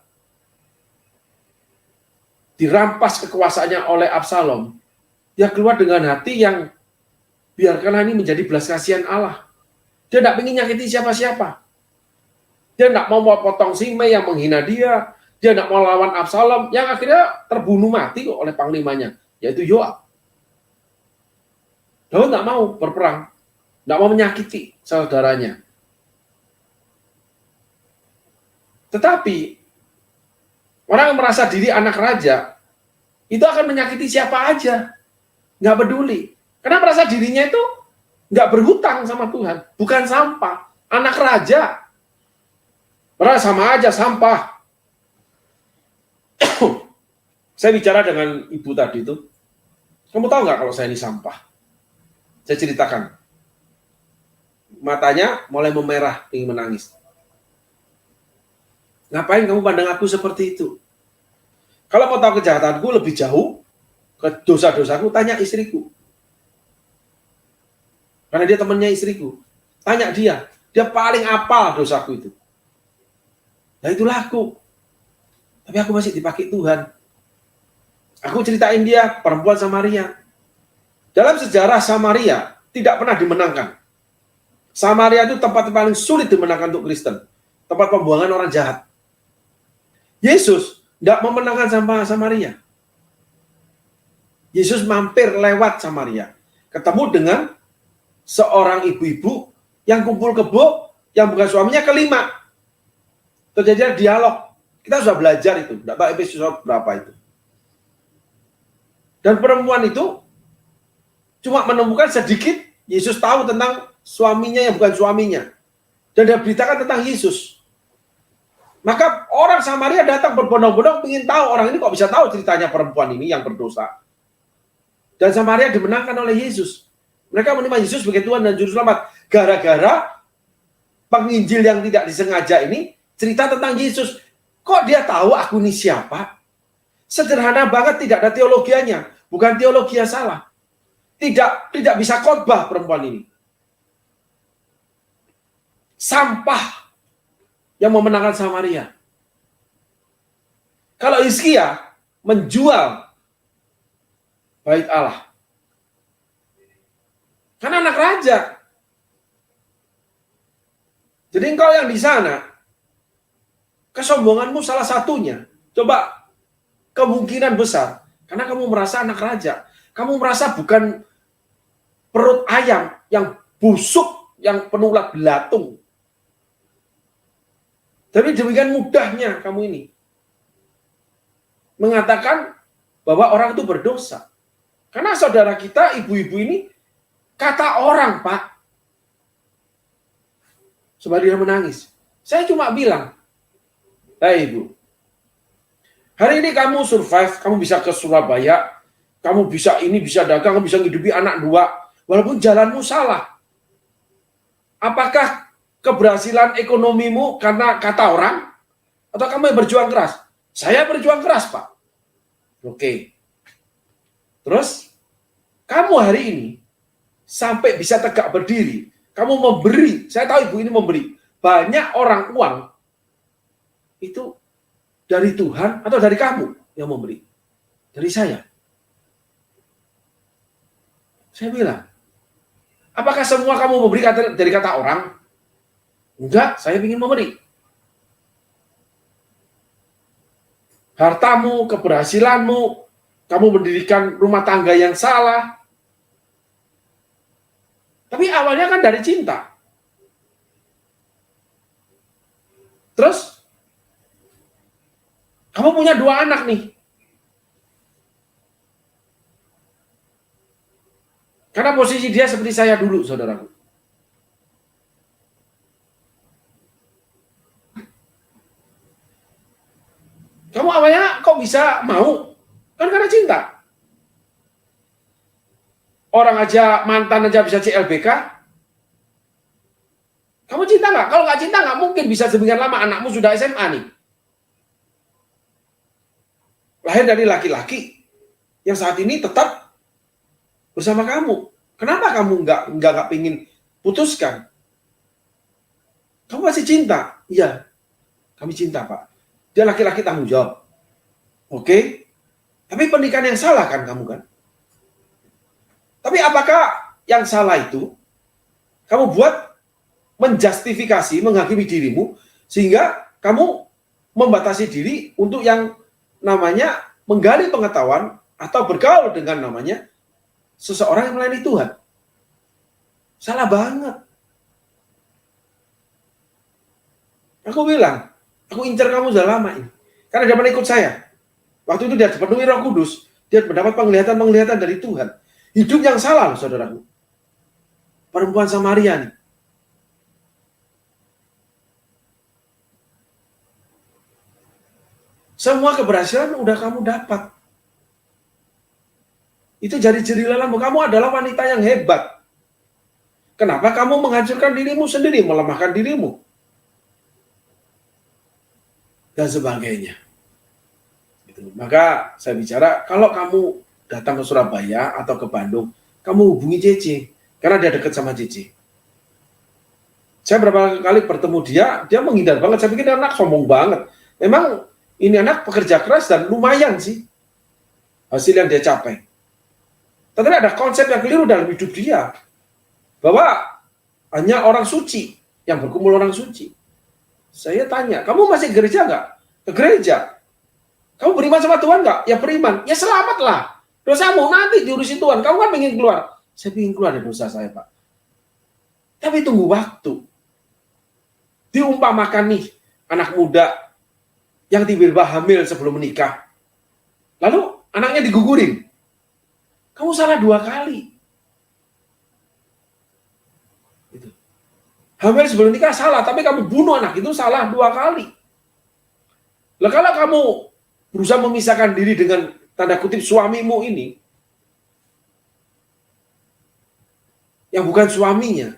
dirampas kekuasaannya oleh Absalom. Dia keluar dengan hati yang biarkanlah ini menjadi belas kasihan Allah. Dia tidak ingin nyakiti siapa-siapa. Dia tidak mau potong Simei yang menghina dia. Dia tidak mau lawan Absalom yang akhirnya terbunuh mati oleh panglimanya. yaitu Yoab. Daud nggak mau berperang, nggak mau menyakiti saudaranya. Tetapi orang yang merasa diri anak raja itu akan menyakiti siapa aja, nggak peduli. Karena merasa dirinya itu nggak berhutang sama Tuhan, bukan sampah, anak raja. Merasa sama aja sampah. Saya bicara dengan ibu tadi itu, kamu tahu nggak kalau saya ini sampah? Saya ceritakan. Matanya mulai memerah, ingin menangis. Ngapain kamu pandang aku seperti itu? Kalau mau tahu kejahatanku lebih jauh, ke dosa-dosaku, tanya istriku. Karena dia temannya istriku. Tanya dia paling apal dosaku itu. Nah itulah aku. Tapi aku masih dipakai Tuhan. Aku ceritain dia, perempuan Samaria. Dalam sejarah Samaria, tidak pernah dimenangkan. Samaria itu tempat paling sulit dimenangkan untuk Kristen. Tempat pembuangan orang jahat. Yesus tidak memenangkan Samaria. Yesus mampir lewat Samaria. Ketemu dengan seorang ibu-ibu yang kumpul kebo, yang bukan suaminya, kelima. Terjadi dialog. Kita sudah belajar itu. Tidak tahu episode berapa itu. Dan perempuan itu cuma menemukan sedikit. Yesus tahu tentang suaminya yang bukan suaminya. Dan dia beritakan tentang Yesus. Maka orang Samaria datang berbondong-bondong ingin tahu orang ini kok bisa tahu ceritanya perempuan ini yang berdosa. Dan Samaria dimenangkan oleh Yesus. Mereka menerima Yesus sebagai Tuhan dan Juru Selamat. Gara-gara penginjil yang tidak disengaja ini cerita tentang Yesus. Kok dia tahu aku ini siapa? Sederhana banget, tidak ada teologianya. Bukan teologi yang salah. Tidak bisa khotbah perempuan ini. Sampah yang memenangkan Samaria. Kalau Hizkia menjual bait Allah. Karena anak raja. Jadi engkau yang di sana, kesombonganmu salah satunya. Coba, kemungkinan besar. Karena kamu merasa anak raja. Kamu merasa bukan perut ayam yang busuk, yang penuh belatung. Tapi demikian mudahnya kamu ini mengatakan bahwa orang itu berdosa. Karena saudara kita, ibu-ibu ini, kata orang, Pak. Sebab dia menangis. Saya cuma bilang, "Hei ibu, hari ini kamu survive, kamu bisa ke Surabaya, kamu bisa ini, bisa dagang, kamu bisa menghidupi anak 2, walaupun jalanmu salah. Apakah keberhasilan ekonomimu karena kata orang? Atau kamu yang berjuang keras?" "Saya berjuang keras, Pak." Oke. Terus, kamu hari ini sampai bisa tegak berdiri, kamu memberi, saya tahu ibu ini memberi, banyak orang uang, itu dari Tuhan atau dari kamu yang memberi? Dari saya. Saya bilang, apakah semua kamu memberi dari kata orang? Enggak, saya ingin memberi. Hartamu, keberhasilanmu, kamu mendirikan rumah tangga yang salah. Tapi awalnya kan dari cinta. Terus, kamu punya 2 anak nih. Karena posisi dia seperti saya dulu, saudaraku. Kamu awalnya kok bisa mau? Kan karena cinta. Orang aja, mantan aja bisa CLBK. Kamu cinta nggak? Kalau nggak cinta nggak mungkin bisa demikian lama. Anakmu sudah SMA nih. Lahir dari laki-laki yang saat ini tetap bersama kamu. Kenapa kamu nggak pingin putuskan? Kamu masih cinta? Iya, kami cinta, Pak. Dia laki-laki tanggung jawab. Oke? Tapi pernikahan yang salah kan kamu kan? Tapi apakah yang salah itu kamu buat menjustifikasi, menghakimi dirimu sehingga kamu membatasi diri untuk yang namanya menggali pengetahuan atau bergaul dengan namanya seseorang yang melayani Tuhan. Salah banget. Aku bilang, aku incar kamu sudah lama ini. Karena dia ikut saya. Waktu itu dia dipenuhi Roh Kudus, dia mendapat penglihatan-penglihatan dari Tuhan. Hidup yang salah, saudaraku. Perempuan Samaria nih. Semua keberhasilan udah kamu dapat. Itu jadi jerilamu. Kamu adalah wanita yang hebat. Kenapa kamu menghancurkan dirimu sendiri, melemahkan dirimu? Dan sebagainya. Gitu. Maka saya bicara, kalau kamu datang ke Surabaya atau ke Bandung, kamu hubungi Cece. Karena dia dekat sama Cece. Saya berapa kali bertemu dia menghindar banget. Saya pikir anak sombong banget. Memang ini anak pekerja keras dan lumayan sih hasil yang dia capai. Tetapi ada konsep yang keliru dalam hidup dia. Bahwa hanya orang suci yang berkumpul orang suci. Saya tanya, kamu masih gereja nggak? Ke gereja. Kamu beriman sama Tuhan nggak? Ya beriman. Ya selamatlah. Dosamu nanti diurusin Tuhan. Kamu kan ingin keluar. Saya ingin keluar dari dosa saya, Pak. Tapi tunggu waktu. Diumpamakan nih, anak muda yang tiba-tiba hamil sebelum menikah. Lalu anaknya digugurin. Kamu salah 2 kali. Gitu. Hamil sebelum nikah salah, tapi kamu bunuh anak itu salah 2 kali. Lah kalau kamu berusaha memisahkan diri dengan tanda kutip suamimu ini, yang bukan suaminya,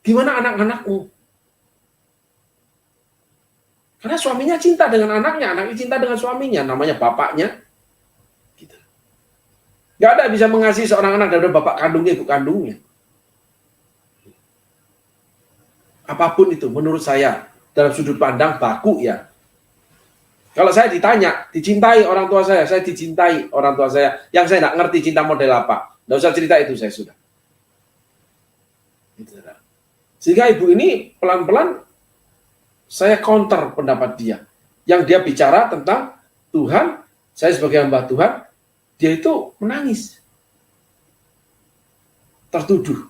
gimana anak-anakmu? Karena suaminya cinta dengan anaknya cinta dengan suaminya, namanya bapaknya. Gitu. Gak ada bisa mengasihi seorang anak daripada bapak kandungnya, ibu kandungnya. Apapun itu, menurut saya, dalam sudut pandang baku ya. Kalau saya ditanya, dicintai orang tua saya dicintai orang tua saya, yang saya nggak ngerti cinta model apa. Nggak usah cerita itu, saya sudah. Gitu. Sehingga ibu ini pelan-pelan saya counter pendapat dia. Yang dia bicara tentang Tuhan, saya sebagai hamba Tuhan, dia itu menangis. Tertuduh.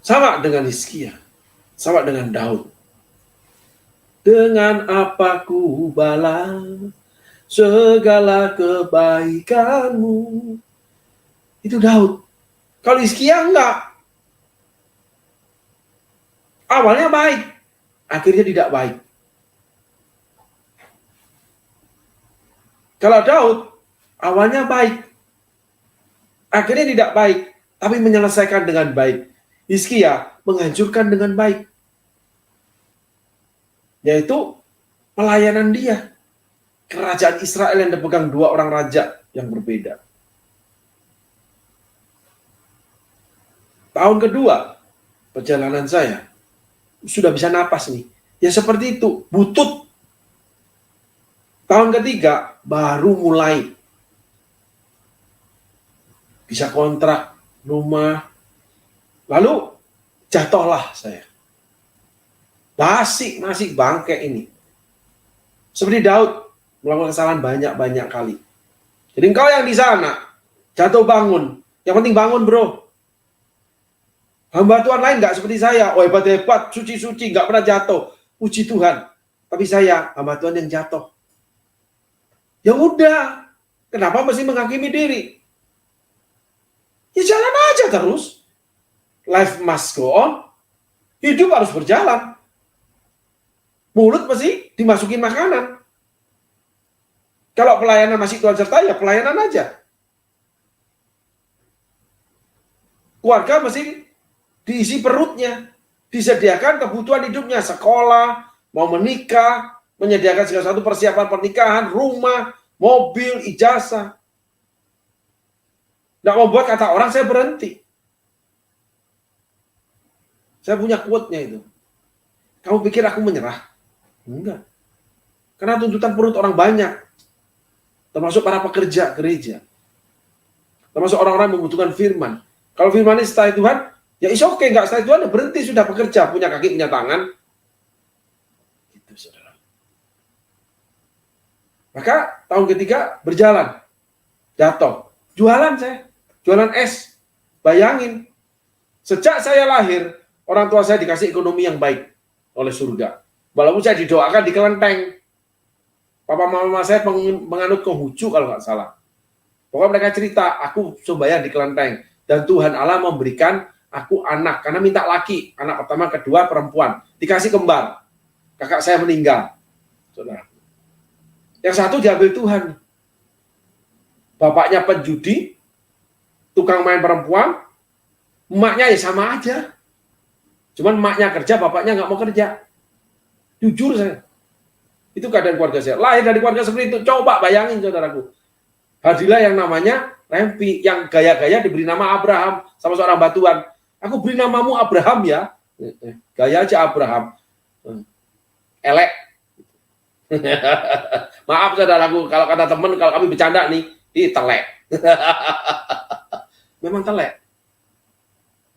Sama dengan Hizkia. Sama dengan Daud. Dengan apa ku balas segala kebaikanmu. Itu Daud. Kalau Hizkia enggak. Awalnya baik, akhirnya tidak baik. Kalau Daud, awalnya baik, akhirnya tidak baik, tapi menyelesaikan dengan baik. Hizkia menghancurkan dengan baik. Yaitu pelayanan dia. Kerajaan Israel yang dipegang 2 orang raja yang berbeda. Tahun kedua, perjalanan saya, sudah bisa napas nih. Ya seperti itu, butut. Tahun ketiga, baru mulai. Bisa kontrak rumah. Lalu, jatuhlah saya. Masih bangke ini. Seperti Daud, melakukan kesalahan banyak-banyak kali. Jadi engkau yang di sana, jatuh bangun. Yang penting bangun bro. Hamba Tuhan lain nggak seperti saya. Oh hebat-hebat, suci-suci, nggak pernah jatuh. Puji Tuhan. Tapi saya, hamba Tuhan yang jatuh. Ya udah. Kenapa mesti menghakimi diri? Ya jalan aja terus. Life must go on. Hidup harus berjalan. Mulut mesti dimasukin makanan. Kalau pelayanan masih Tuhan sertai, ya pelayanan aja. Keluarga mesti diisi perutnya. Disediakan kebutuhan hidupnya. Sekolah, mau menikah, menyediakan segala satu persiapan pernikahan, rumah, mobil, ijazah. Nggak mau buat kata orang, saya berhenti. Saya punya quote-nya itu. Kamu pikir aku menyerah? Enggak. Karena tuntutan perut orang banyak. Termasuk para pekerja gereja. Termasuk orang-orang yang membutuhkan firman. Kalau firman ini setelah Tuhan, ya is okay. Nggak setelah Tuhan, ya berhenti sudah bekerja. Punya kaki, punya tangan. Maka tahun ketiga berjalan, jatuh. Jualan saya, jualan es. Bayangin, sejak saya lahir, orang tua saya dikasih ekonomi yang baik oleh surga. Walaupun saya didoakan di kelenteng. Papa mama saya menganut Konghucu kalau nggak salah. Pokoknya mereka cerita, aku sembahyang di kelenteng. Dan Tuhan Allah memberikan aku anak, karena minta laki. Anak pertama, kedua, perempuan. Dikasih kembar. Kakak saya meninggal. Saudara. Yang satu diambil Tuhan. Bapaknya penjudi, tukang main perempuan, emaknya ya sama aja. Cuman emaknya kerja, bapaknya nggak mau kerja. Jujur saya. Itu keadaan keluarga saya. Lahir dari keluarga seperti itu. Coba bayangin saudaraku. Hadirlah yang namanya Rempi, yang gaya-gaya diberi nama Abraham sama seorang batuan. Aku beri namamu Abraham ya. Gaya aja Abraham. Elek. Maaf saudaraku, kalau kata teman, kalau kami bercanda nih, telek. Memang telek.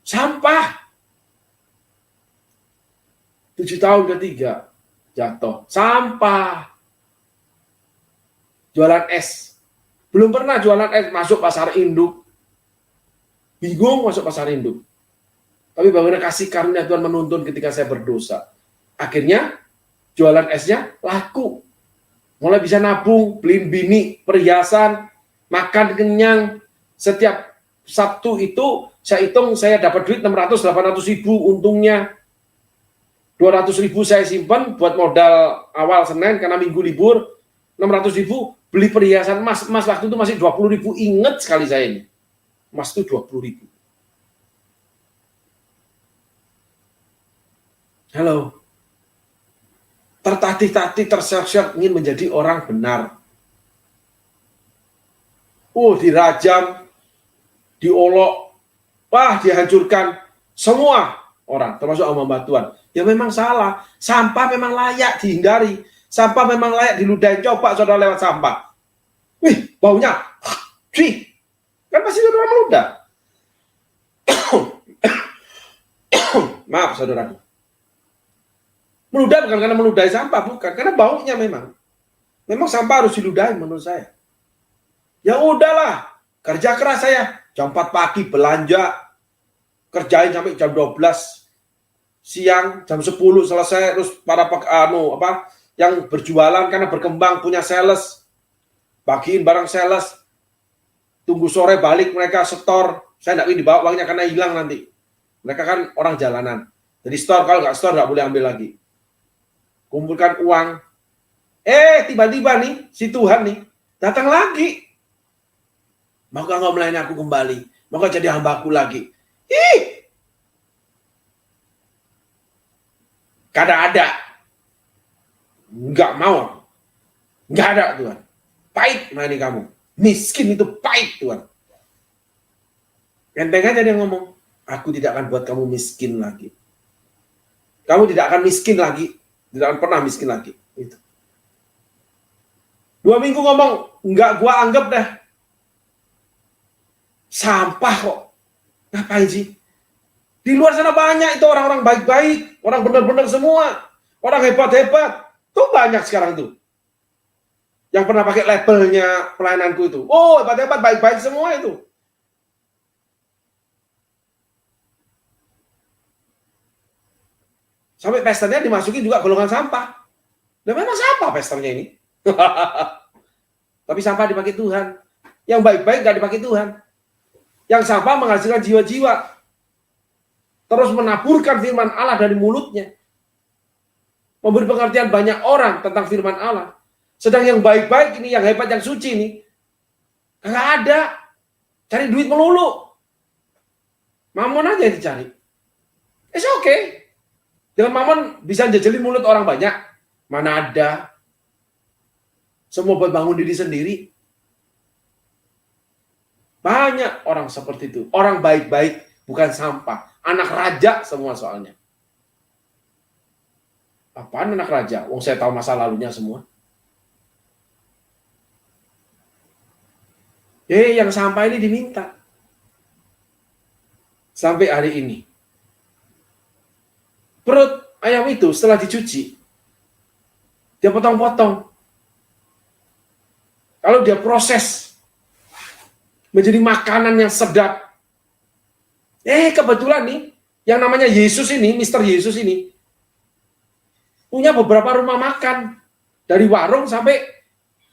Sampah. 7 tahun ketiga jatuh. Sampah. Jualan es. Belum pernah jualan es, masuk pasar induk. Bingung masuk pasar induk. Tapi bagaimana kasih karunia Tuhan menuntun ketika saya berdosa. Akhirnya jualan esnya laku. Mulai bisa nabung, beliin bini, perhiasan, makan kenyang. Setiap Sabtu itu saya hitung saya dapat duit 600-800 ribu untungnya. 200 ribu saya simpan buat modal awal Senin karena minggu libur. 600 ribu beli perhiasan emas. Emas waktu itu masih 20 ribu. Ingat sekali saya ini. Emas itu 20 ribu. Halo. Tertatih-tatih, tersiap-siap ingin menjadi orang benar. Dirajam, diolok, dihancurkan semua orang, termasuk sama batuan. Ya memang salah. Sampah memang layak dihindari. Sampah memang layak diludahin. Coba saudara lewat sampah. Wih, baunya. Wih, kan pasti saudara meludah. Maaf saudaraku. Meludah bukan karena meludahi sampah, bukan. Karena baunya memang. Memang sampah harus diludahi menurut saya. Ya udahlah. Kerja keras saya. Jam 4 pagi belanja. Kerjain sampai jam 12. Siang jam 10 selesai, terus para yang berjualan karena berkembang punya sales, bagiin barang sales, tunggu sore balik mereka setor. Saya tidak dibawa uangnya karena hilang nanti. Mereka kan orang jalanan, jadi store, kalau nggak store nggak boleh ambil lagi. Kumpulkan uang, tiba-tiba nih si Tuhan nih datang lagi. Maka nggak melayani aku kembali, maka jadi hambaku lagi. Kada ada. Nggak mau. Nggak ada Tuhan. Pahit melayani kamu. Miskin itu pahit Tuhan. Enteng aja dia ngomong. Aku tidak akan buat kamu miskin lagi. Kamu tidak akan miskin lagi. Tidak akan pernah miskin lagi. Itu. 2 minggu ngomong. Nggak gua anggap dah. Sampah kok. Ngapain sih? Di luar sana banyak itu orang-orang baik-baik, orang benar-benar semua, orang hebat-hebat. Tuh banyak sekarang tuh. Yang pernah pakai labelnya pelayananku itu. Hebat-hebat, baik-baik semua itu. Sampai pesternya dimasukin juga golongan sampah. Dan memang sampah pesternya ini. Tapi sampah dipakai Tuhan. Yang baik-baik gak dipakai Tuhan. Yang sampah menghasilkan jiwa-jiwa. Terus menaburkan firman Allah dari mulutnya. Memberi pengertian banyak orang tentang firman Allah. Sedang yang baik-baik ini, yang hebat, yang suci ini, nggak ada. Cari duit melulu. Mamon aja yang dicari. It's okay. Dengan mamon bisa jajalin mulut orang banyak. Mana ada. Semua buat bangun diri sendiri. Banyak orang seperti itu. Orang baik-baik, bukan sampah. Anak raja semua soalnya. Apaan anak raja? Saya tahu masa lalunya semua. Yang sampah ini diminta. Sampai hari ini. Perut ayam itu setelah dicuci, dia potong-potong. Kalau dia proses menjadi makanan yang sedap. Kebetulan nih, yang namanya Yesus ini, Mister Yesus ini, punya beberapa rumah makan. Dari warung sampai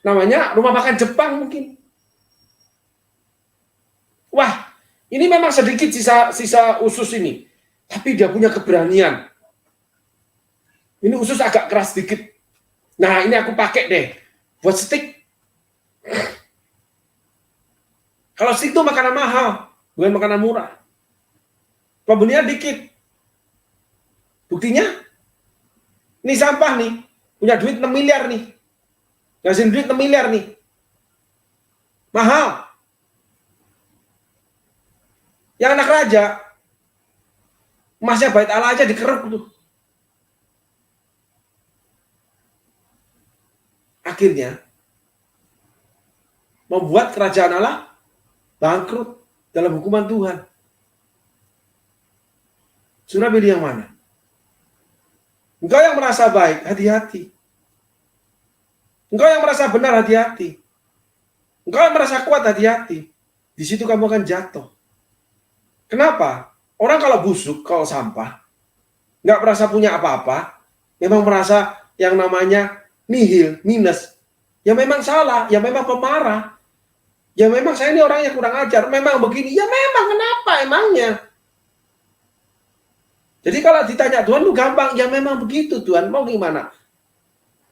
namanya rumah makan Jepang mungkin. Wah, ini memang sedikit sisa usus ini. Tapi dia punya keberanian. Ini usus agak keras sedikit. Nah, ini aku pakai deh. Buat steak. Kalau steak itu makanan mahal. Bukan makanan murah. Pembelian dikit. Buktinya, ini sampah nih. Punya duit 6 miliar nih. Ngasih duit 6 miliar nih. Mahal. Yang anak raja, emasnya bait Allah aja dikeruk tuh. Akhirnya, membuat kerajaan Allah bangkrut dalam hukuman Tuhan. Saudara pilih yang mana? Engkau yang merasa baik, hati-hati. Engkau yang merasa benar, hati-hati. Engkau yang merasa kuat, hati-hati. Di situ kamu akan jatuh. Kenapa? Orang kalau busuk, kalau sampah, nggak merasa punya apa-apa, memang merasa yang namanya nihil, minus. Ya memang salah, ya memang pemarah. Ya memang saya ini orang yang kurang ajar, memang begini. Ya memang, kenapa emangnya? Jadi kalau ditanya Tuhan lu gampang, ya memang begitu Tuhan, mau gimana?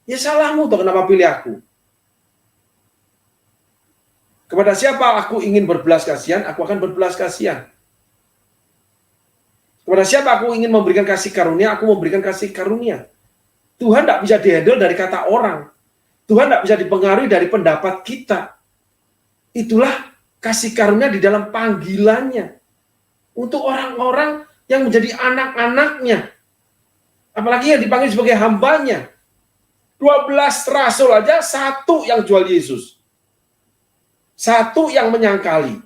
Ya salahmu tuh, kenapa pilih aku? Kepada siapa aku ingin berbelas kasihan, aku akan berbelas kasihan. Kepada siapa aku ingin memberikan kasih karunia, aku memberikan kasih karunia. Tuhan tidak bisa dihandle dari kata orang. Tuhan tidak bisa dipengaruhi dari pendapat kita. Itulah kasih karunia di dalam panggilannya. Untuk orang-orang yang menjadi anak-anaknya. Apalagi yang dipanggil sebagai hambanya. 12 rasul aja, satu yang jual Yesus. Satu yang menyangkali.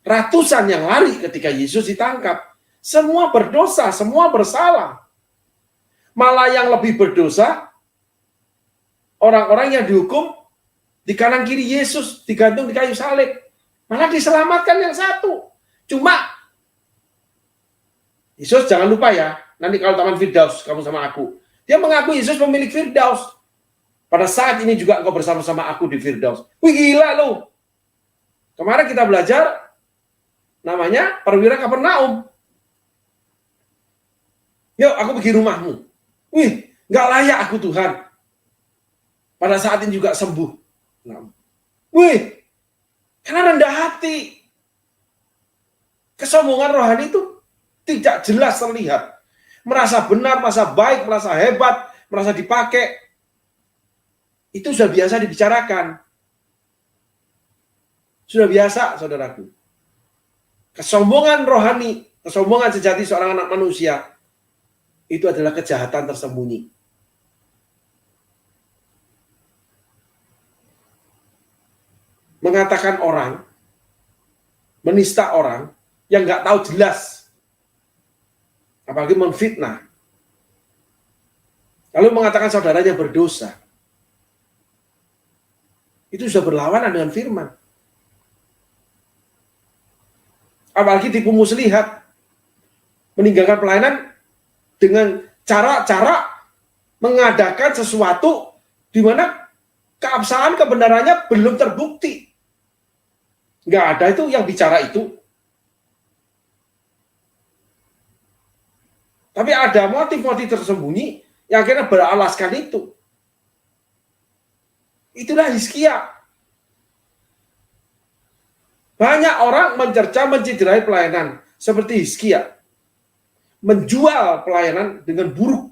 Ratusan yang lari ketika Yesus ditangkap. Semua berdosa, semua bersalah. Malah yang lebih berdosa, orang-orang yang dihukum di kanan kiri Yesus, digantung di kayu salib. Malah diselamatkan yang satu. Cuma, Yesus jangan lupa ya, nanti kalau Taman Firdaus, kamu sama aku. Dia mengaku Yesus pemilik Firdaus. Pada saat ini juga engkau bersama-sama aku di Firdaus. Wih gila lu. Kemarin kita belajar, namanya perwira Kapernaum. Yuk, aku pergi rumahmu. Wih, nggak layak aku Tuhan. Pada saat ini juga sembuh. Wih, karena rendah hati. Kesombongan rohani itu tidak jelas terlihat. Merasa benar, merasa baik, merasa hebat, merasa dipakai. Itu sudah biasa dibicarakan. Sudah biasa, saudaraku. Kesombongan rohani, kesombongan sejati seorang anak manusia, itu adalah kejahatan tersembunyi. Mengatakan orang, menista orang, yang nggak tahu jelas. Apalagi memfitnah. Lalu mengatakan saudaranya berdosa. Itu sudah berlawanan dengan firman. Apalagi tipu muslihat. Meninggalkan pelayanan dengan cara-cara mengadakan sesuatu di mana keabsahan kebenarannya belum terbukti. Nggak ada itu yang bicara itu. Tapi ada motif-motif tersembunyi yang akhirnya beralaskan itu. Itulah Hizkia. Banyak orang mencerca, menciderai pelayanan seperti Hizkia. Menjual pelayanan dengan buruk.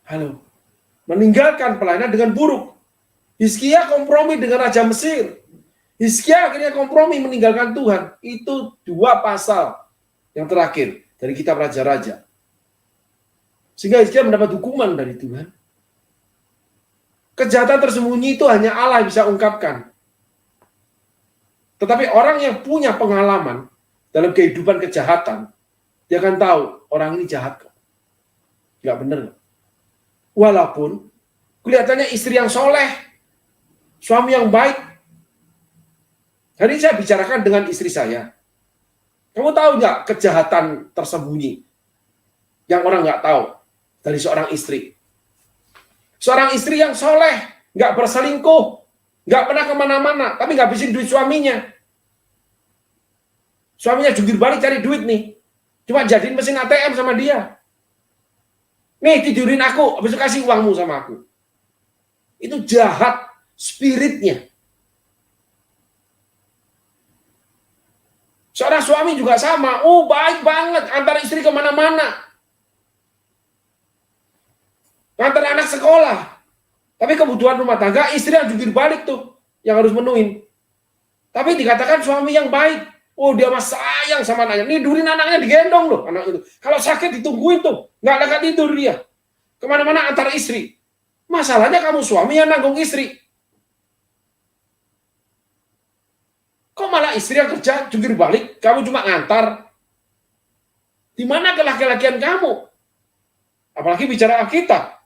Halo. Meninggalkan pelayanan dengan buruk. Hizkia kompromi dengan Raja Mesir. Hizkia akhirnya kompromi meninggalkan Tuhan. Itu 2 pasal yang terakhir dari kitab Raja-Raja. Sehingga Hizkia mendapat hukuman dari Tuhan. Kejahatan tersembunyi itu hanya Allah yang bisa ungkapkan. Tetapi orang yang punya pengalaman dalam kehidupan kejahatan, dia akan tahu orang ini jahat kok. Nggak benar. Walaupun Kelihatannya istri yang soleh, suami yang baik. Hari ini saya bicarakan dengan istri saya. Kamu tahu nggak kejahatan tersembunyi yang orang nggak tahu dari seorang istri? Seorang istri yang soleh, nggak berselingkuh, nggak pernah kemana-mana, tapi ngabisin duit suaminya. Suaminya jungkir balik cari duit nih, cuma jadiin mesin ATM sama dia. Nih tidurin aku, habis itu kasih uangmu sama aku. Itu jahat spiritnya. Seorang suami juga sama. Oh, baik banget. Antar istri kemana-mana. Antar anak sekolah. Tapi kebutuhan rumah tangga, istri yang jungkir balik tuh. Yang harus menuhin. Tapi dikatakan suami yang baik. Oh, dia mah sayang sama anaknya. Nidurin anaknya, digendong loh. Anak itu. Kalau sakit ditungguin tuh. Nggak ada tidur dia. Kemana-mana antar istri. Masalahnya kamu suami yang nanggung istri. Kok malah istri yang kerja jungkir balik, kamu cuma ngantar? Di mana kelaki-lakian kamu? Apalagi bicara Alkitab.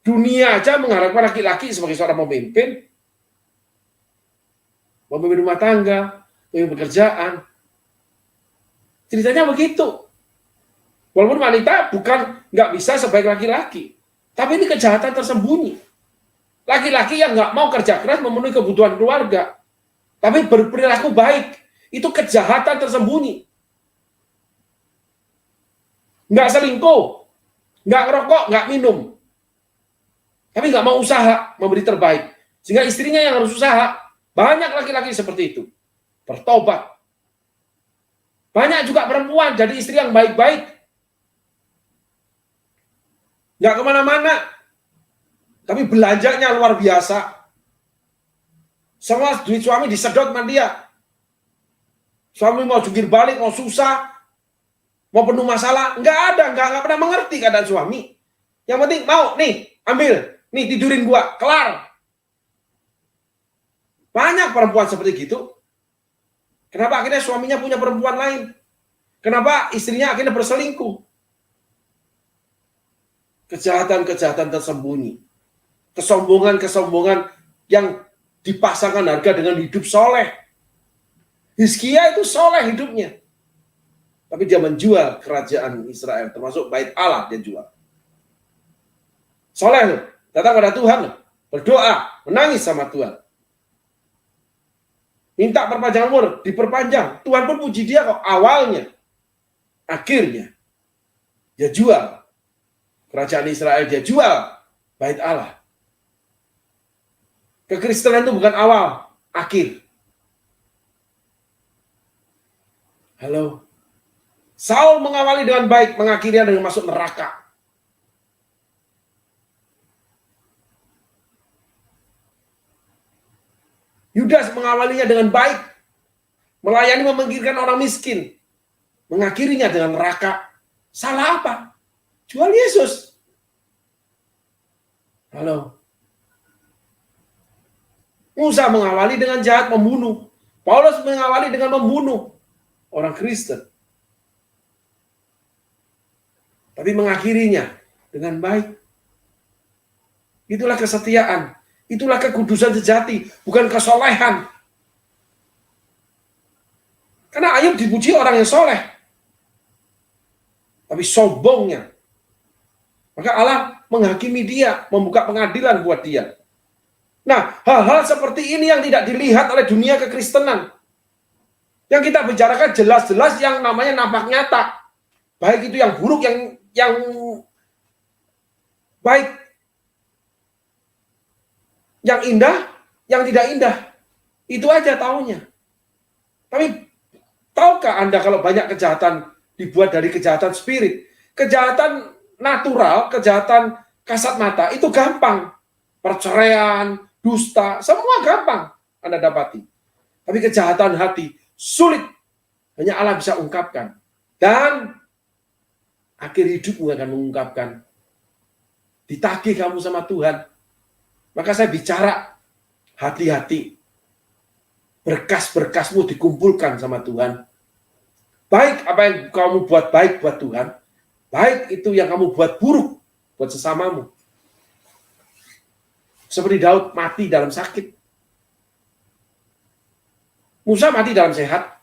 Dunia aja mengharapkan laki-laki sebagai seorang pemimpin. Pemimpin rumah tangga, pemimpin pekerjaan. Ceritanya begitu. Walaupun wanita bukan nggak bisa sebaik laki-laki. Tapi ini kejahatan tersembunyi. Laki-laki yang nggak mau kerja keras memenuhi kebutuhan keluarga. Tapi berperilaku baik. Itu kejahatan tersembunyi. Nggak selingkuh. Nggak ngerokok, nggak minum. Tapi nggak mau usaha memberi terbaik. Sehingga istrinya yang harus usaha. Banyak laki-laki seperti itu. Bertobat. Banyak juga perempuan jadi istri yang baik-baik. Nggak kemana-mana. Tapi belanjanya luar biasa. Semua duit suami disedot sama dia. Suami mau jungkir balik, mau susah, mau penuh masalah. Nggak pernah mengerti keadaan suami. Yang penting mau, nih, ambil. Nih, tidurin gua, kelar. Banyak perempuan seperti gitu. Kenapa akhirnya suaminya punya perempuan lain? Kenapa istrinya akhirnya berselingkuh? Kejahatan-kejahatan tersembunyi. Kesombongan-kesombongan yang dipasangkan harga dengan hidup soleh. Hizkia itu soleh hidupnya. Tapi dia menjual kerajaan Israel. Termasuk bait Allah dia jual. Soleh loh. Datang pada Tuhan loh. Berdoa. Menangis sama Tuhan. Minta perpanjangan umur. Diperpanjang. Tuhan pun puji dia kok. Awalnya. Akhirnya. Dia jual kerajaan Israel, dia jual bait Allah. Kekristenan itu bukan awal, akhir. Halo. Saul mengawali dengan baik, mengakhirinya dengan masuk neraka. Yudas mengawalinya dengan baik, melayani memikirkan orang miskin, mengakhirinya dengan neraka. Salah apa? Jual Yesus. Halo. Musa mengawali dengan jahat membunuh. Paulus mengawali dengan membunuh orang Kristen. Tapi mengakhirinya dengan baik. Itulah kesetiaan. Itulah kekudusan sejati. Bukan kesolehan. Karena Ayub dipuji orang yang soleh. Tapi sombongnya. Maka Allah menghakimi dia, membuka pengadilan buat dia. Nah, hal-hal seperti ini yang tidak dilihat oleh dunia kekristenan. Yang kita bicarakan jelas-jelas yang namanya nampak nyata. Baik itu yang buruk, yang baik. Yang indah, yang tidak indah. Itu aja taunya. Tapi, tahukah Anda kalau banyak kejahatan dibuat dari kejahatan spirit? Kejahatan natural, kejahatan kasat mata, itu gampang. Perceraian, dusta, semua gampang Anda dapati. Tapi kejahatan hati, sulit. Hanya Allah bisa ungkapkan. Dan akhir hidupmu akan mengungkapkan. Ditagih kamu sama Tuhan. Maka saya bicara, hati-hati. Berkas-berkasmu dikumpulkan sama Tuhan. Baik apa yang kamu buat baik buat Tuhan. Baik itu yang kamu buat buruk buat sesamamu. Seperti Daud mati dalam sakit. Musa mati dalam sehat.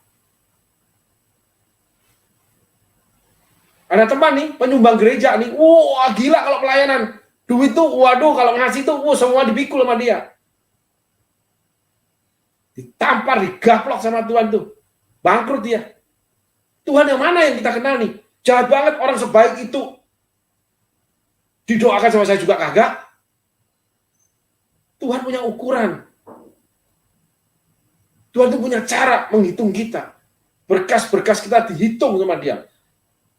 Ada teman nih, penyumbang gereja nih. Wah, gila kalau pelayanan. Duit tuh, waduh, kalau ngasih tuh, semua dipikul sama dia. Ditampar, digaplok sama Tuhan tuh. Bangkrut dia. Tuhan yang mana yang kita kenal nih? Jahat banget orang sebaik itu. Didoakan sama saya juga kagak. Tuhan punya ukuran. Tuhan tuh punya cara menghitung kita. Berkas-berkas kita dihitung sama dia.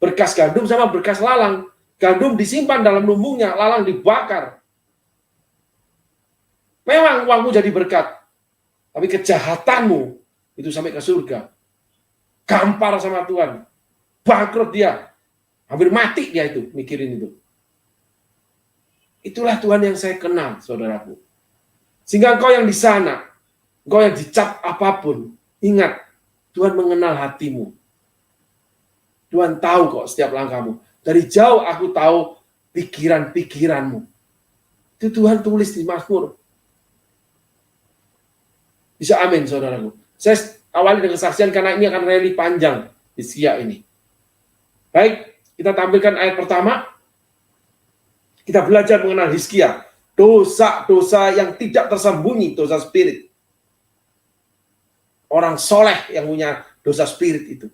Berkas gandum sama berkas lalang. Gandum disimpan dalam lumbungnya, lalang dibakar. Memang uangmu jadi berkat. Tapi kejahatanmu itu sampai ke surga. Gampar sama Tuhan. Bangkrut dia. Hampir mati dia itu, mikirin itu. Itulah Tuhan yang saya kenal, saudaraku. Sehingga engkau yang di sana, engkau yang dicap apapun, ingat, Tuhan mengenal hatimu. Tuhan tahu kok setiap langkahmu. Dari jauh aku tahu pikiran-pikiranmu. Itu Tuhan tulis di Mazmur. Bisa amin, saudaraku. Saya awali dengan kesaksian karena ini akan rally panjang Hizkia ini. Baik, kita tampilkan ayat pertama. Kita belajar mengenal Hizkia. Dosa-dosa yang tidak tersembunyi, dosa spirit. Orang soleh yang punya dosa spirit itu.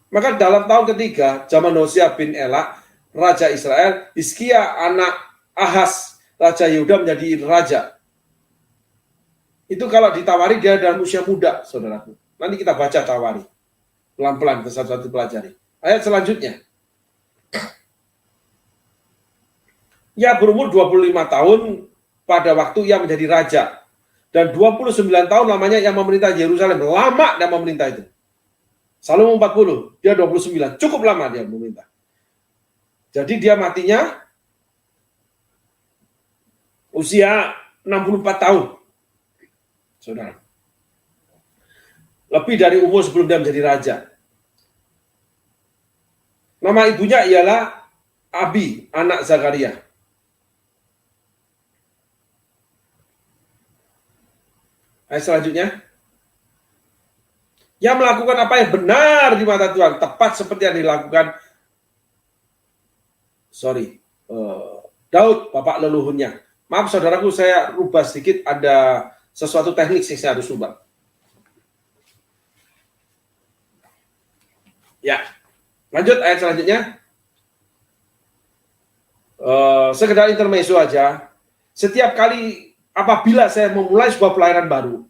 Maka dalam tahun ketiga, zaman Hosea bin Ela, Raja Israel, Hizkia anak Ahaz, Raja Yehuda menjadi raja. Itu kalau ditawari dia dalam usia muda, saudaraku. Nanti kita baca tawari. Pelan-pelan, satu-satu pelajari. Ayat selanjutnya. Ia berumur 25 tahun pada waktu ia menjadi raja. Dan 29 tahun lamanya ia memerintah Yerusalem. Lama dia memerintah itu. Salomo 40, dia 29. Cukup lama dia memerintah. Jadi dia matinya usia 64 tahun. Saudara. Lebih dari umur sebelum dia menjadi raja. Nama ibunya ialah Abi, anak Zakaria. Ayat selanjutnya. Ia melakukan apa yang benar di mata Tuhan, tepat seperti yang dilakukan Daud, bapak leluhurnya. Maaf saudaraku, saya rubah sedikit, ada sesuatu teknik yang saya harus rubah. Ya, lanjut ayat selanjutnya. Sekedar intermezzo aja. Setiap kali apabila saya memulai sebuah pelayanan baru,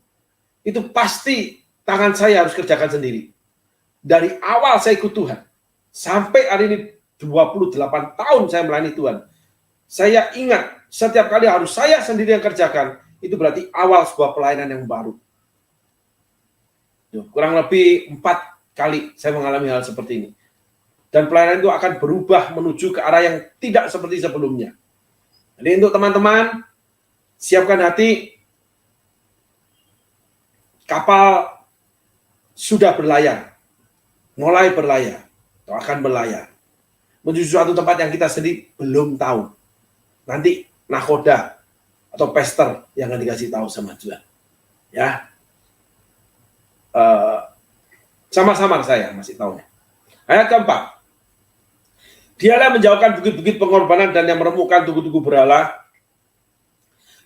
itu pasti tangan saya harus kerjakan sendiri. Dari awal saya ikut Tuhan, sampai hari ini 28 tahun saya melayani Tuhan. Saya ingat, setiap kali harus saya sendiri yang kerjakan, itu berarti awal sebuah pelayanan yang baru. Kurang lebih 4 kali saya mengalami hal seperti ini. Dan pelayanan itu akan berubah menuju ke arah yang tidak seperti sebelumnya. Jadi untuk teman-teman, siapkan hati, kapal sudah berlayar, mulai berlayar, atau akan berlayar. Menuju suatu tempat yang kita sendiri belum tahu. Nanti nakoda atau pester yang akan dikasih tahu sama Tuhan. Ya, sama-sama saya masih tahunya. Ayat keempat. Dialah menjauhkan bukit-bukit pengorbanan dan yang meremukkan tugu-tugu berhala.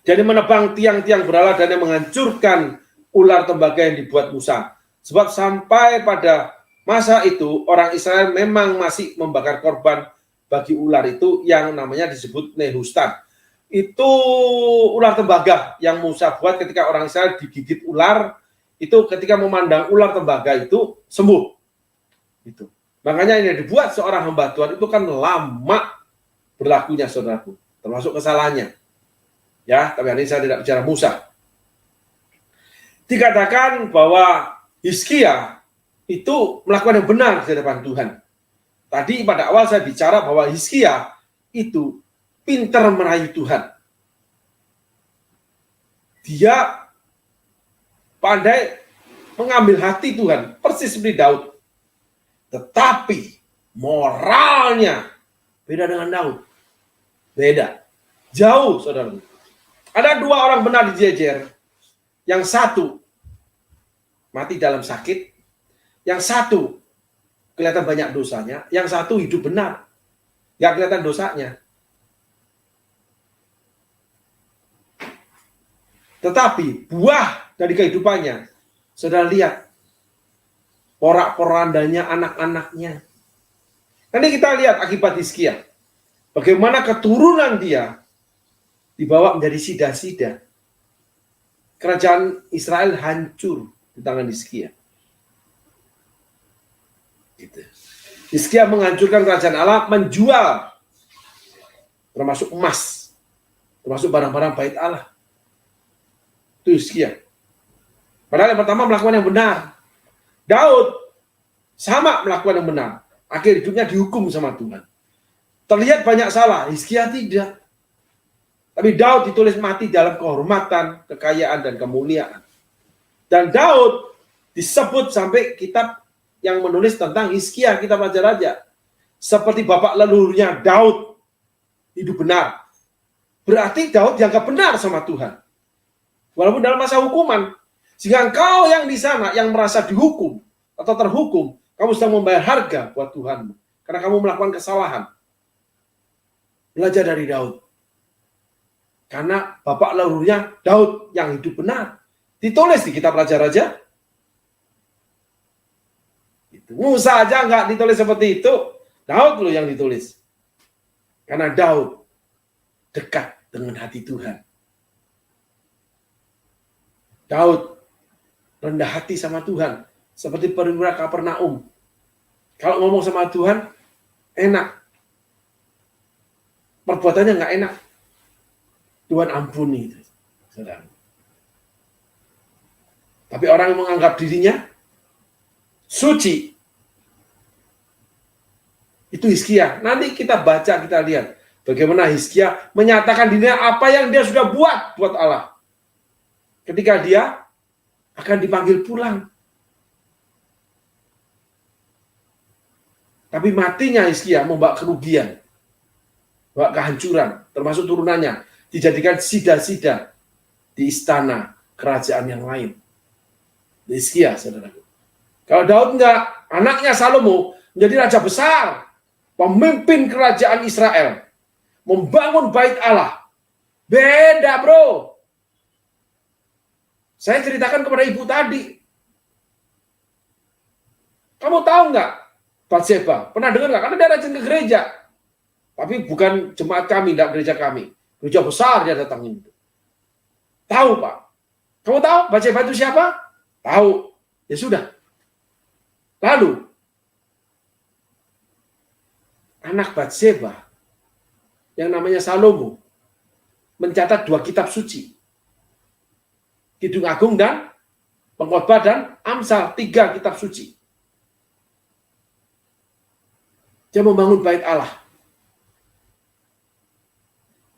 Dan yang menebang tiang-tiang berhala dan yang menghancurkan ular tembaga yang dibuat Musa. Sebab sampai pada masa itu orang Israel memang masih membakar korban bagi ular itu yang namanya disebut Nehustan. Itu ular tembaga yang Musa buat ketika orang Israel digigit ular, itu ketika memandang ular tembaga itu sembuh. Itu. Makanya ini dibuat seorang hamba Tuhan itu kan lama berlakunya, saudaraku, termasuk kesalahannya. Ya, tapi hari ini saya tidak bicara Musa. Dikatakan bahwa Hizkia itu melakukan yang benar di hadapan Tuhan. Tadi pada awal saya bicara bahwa Hizkia itu pintar merayu Tuhan. Dia pandai mengambil hati Tuhan, persis seperti Daud. Tetapi moralnya beda dengan Daud. Beda. Jauh, saudara. Ada dua orang benar dijejer. Yang satu mati dalam sakit. Yang satu kelihatan banyak dosanya. Yang satu hidup benar. Gak kelihatan dosanya. Tetapi buah dari kehidupannya, saudara lihat, porak-porandanya anak-anaknya. Nanti kita lihat akibat Hizkia. Bagaimana keturunan dia dibawa menjadi sida-sida. Kerajaan Israel hancur di tangan Hizkia. Gitu. Hizkia menghancurkan kerajaan Allah, menjual termasuk emas, termasuk barang-barang bait Allah. Itu Hizkia. Padahal yang pertama melakukan yang benar. Daud sama melakukan yang benar. Akhir hidupnya dihukum sama Tuhan. Terlihat banyak salah, Hizkia tidak. Tapi Daud ditulis mati dalam kehormatan, kekayaan, dan kemuliaan. Dan Daud disebut sampai kitab yang menulis tentang Hizkia, kitab raja-raja. Seperti bapak leluhurnya Daud hidup benar. Berarti Daud dianggap benar sama Tuhan. Walaupun dalam masa hukuman. Sehingga engkau yang di sana, yang merasa dihukum atau terhukum, kamu sedang membayar harga buat Tuhanmu. Karena kamu melakukan kesalahan. Belajar dari Daud. Karena bapak leluhurnya Daud yang hidup benar. Ditulis di kitab raja-raja. Musa aja nggak ditulis seperti itu. Daud loh yang ditulis. Karena Daud dekat dengan hati Tuhan. Daud rendah hati sama Tuhan. Seperti perwira Kapernaum. Kalau ngomong sama Tuhan, enak. Perbuatannya nggak enak. Tuhan ampuni. Saudara. Tapi orang yang menganggap dirinya suci. Itu Hizkia. Nanti kita baca, kita lihat. Bagaimana Hizkia menyatakan dirinya apa yang dia sudah buat Allah. Ketika dia akan dipanggil pulang. Tapi matinya Hizkia membawa kerugian. Membawa kehancuran. Termasuk turunannya. Dijadikan sida-sida di istana kerajaan yang lain. Hizkia, saudara. Kalau Daud enggak, anaknya Salomo menjadi raja besar. Pemimpin kerajaan Israel. Membangun bait Allah. Beda, bro. Saya ceritakan kepada ibu tadi. Kamu tahu nggak Batseba? Pernah dengar nggak? Karena dia rajin ke gereja. Tapi bukan jemaat kami, tidak gereja kami. Gereja besar dia datangin. Tahu, Pak. Kamu tahu Batseba itu siapa? Tahu. Ya sudah. Lalu, anak Batseba yang namanya Salomo mencatat 2 kitab suci. Kidung Agung dan Pengkhotbah dan Amsal, 3 kitab suci. Dia membangun bait Allah.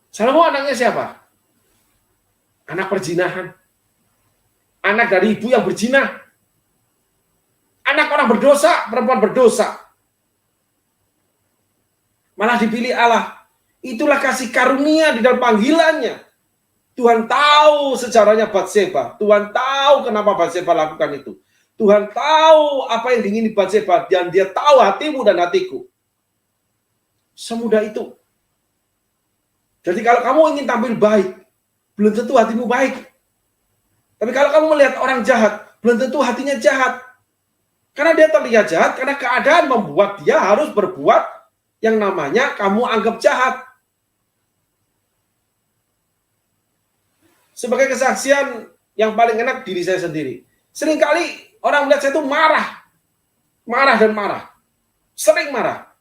Salomo anaknya siapa? Anak perzinahan. Anak dari ibu yang berzina. Anak orang berdosa, perempuan berdosa. Malah dipilih Allah. Itulah kasih karunia di dalam panggilannya. Tuhan tahu sejarahnya Batseba. Tuhan tahu kenapa Batseba lakukan itu. Tuhan tahu apa yang diingini Batseba. Dan dia tahu hatimu dan hatiku. Semudah itu. Jadi kalau kamu ingin tampil baik, belum tentu hatimu baik. Tapi kalau kamu melihat orang jahat, belum tentu hatinya jahat. Karena dia terlihat jahat, karena keadaan membuat dia harus berbuat yang namanya kamu anggap jahat. Sebagai kesaksian yang paling enak diri saya sendiri. Seringkali orang melihat saya itu marah. Marah dan marah. Sering marah.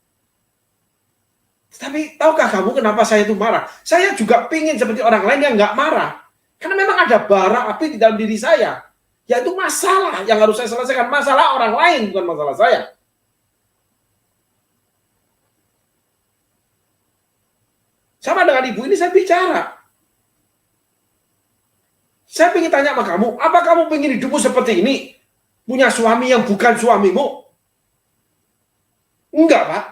Tapi tahukah kamu kenapa saya itu marah? Saya juga pingin seperti orang lain yang nggak marah. Karena memang ada bara api di dalam diri saya. Yaitu masalah yang harus saya selesaikan. Masalah orang lain, bukan masalah saya. Sama dengan ibu ini saya bicara. Saya ingin tanya sama kamu, apa kamu ingin hidupmu seperti ini? Punya suami yang bukan suamimu? Enggak, Pak.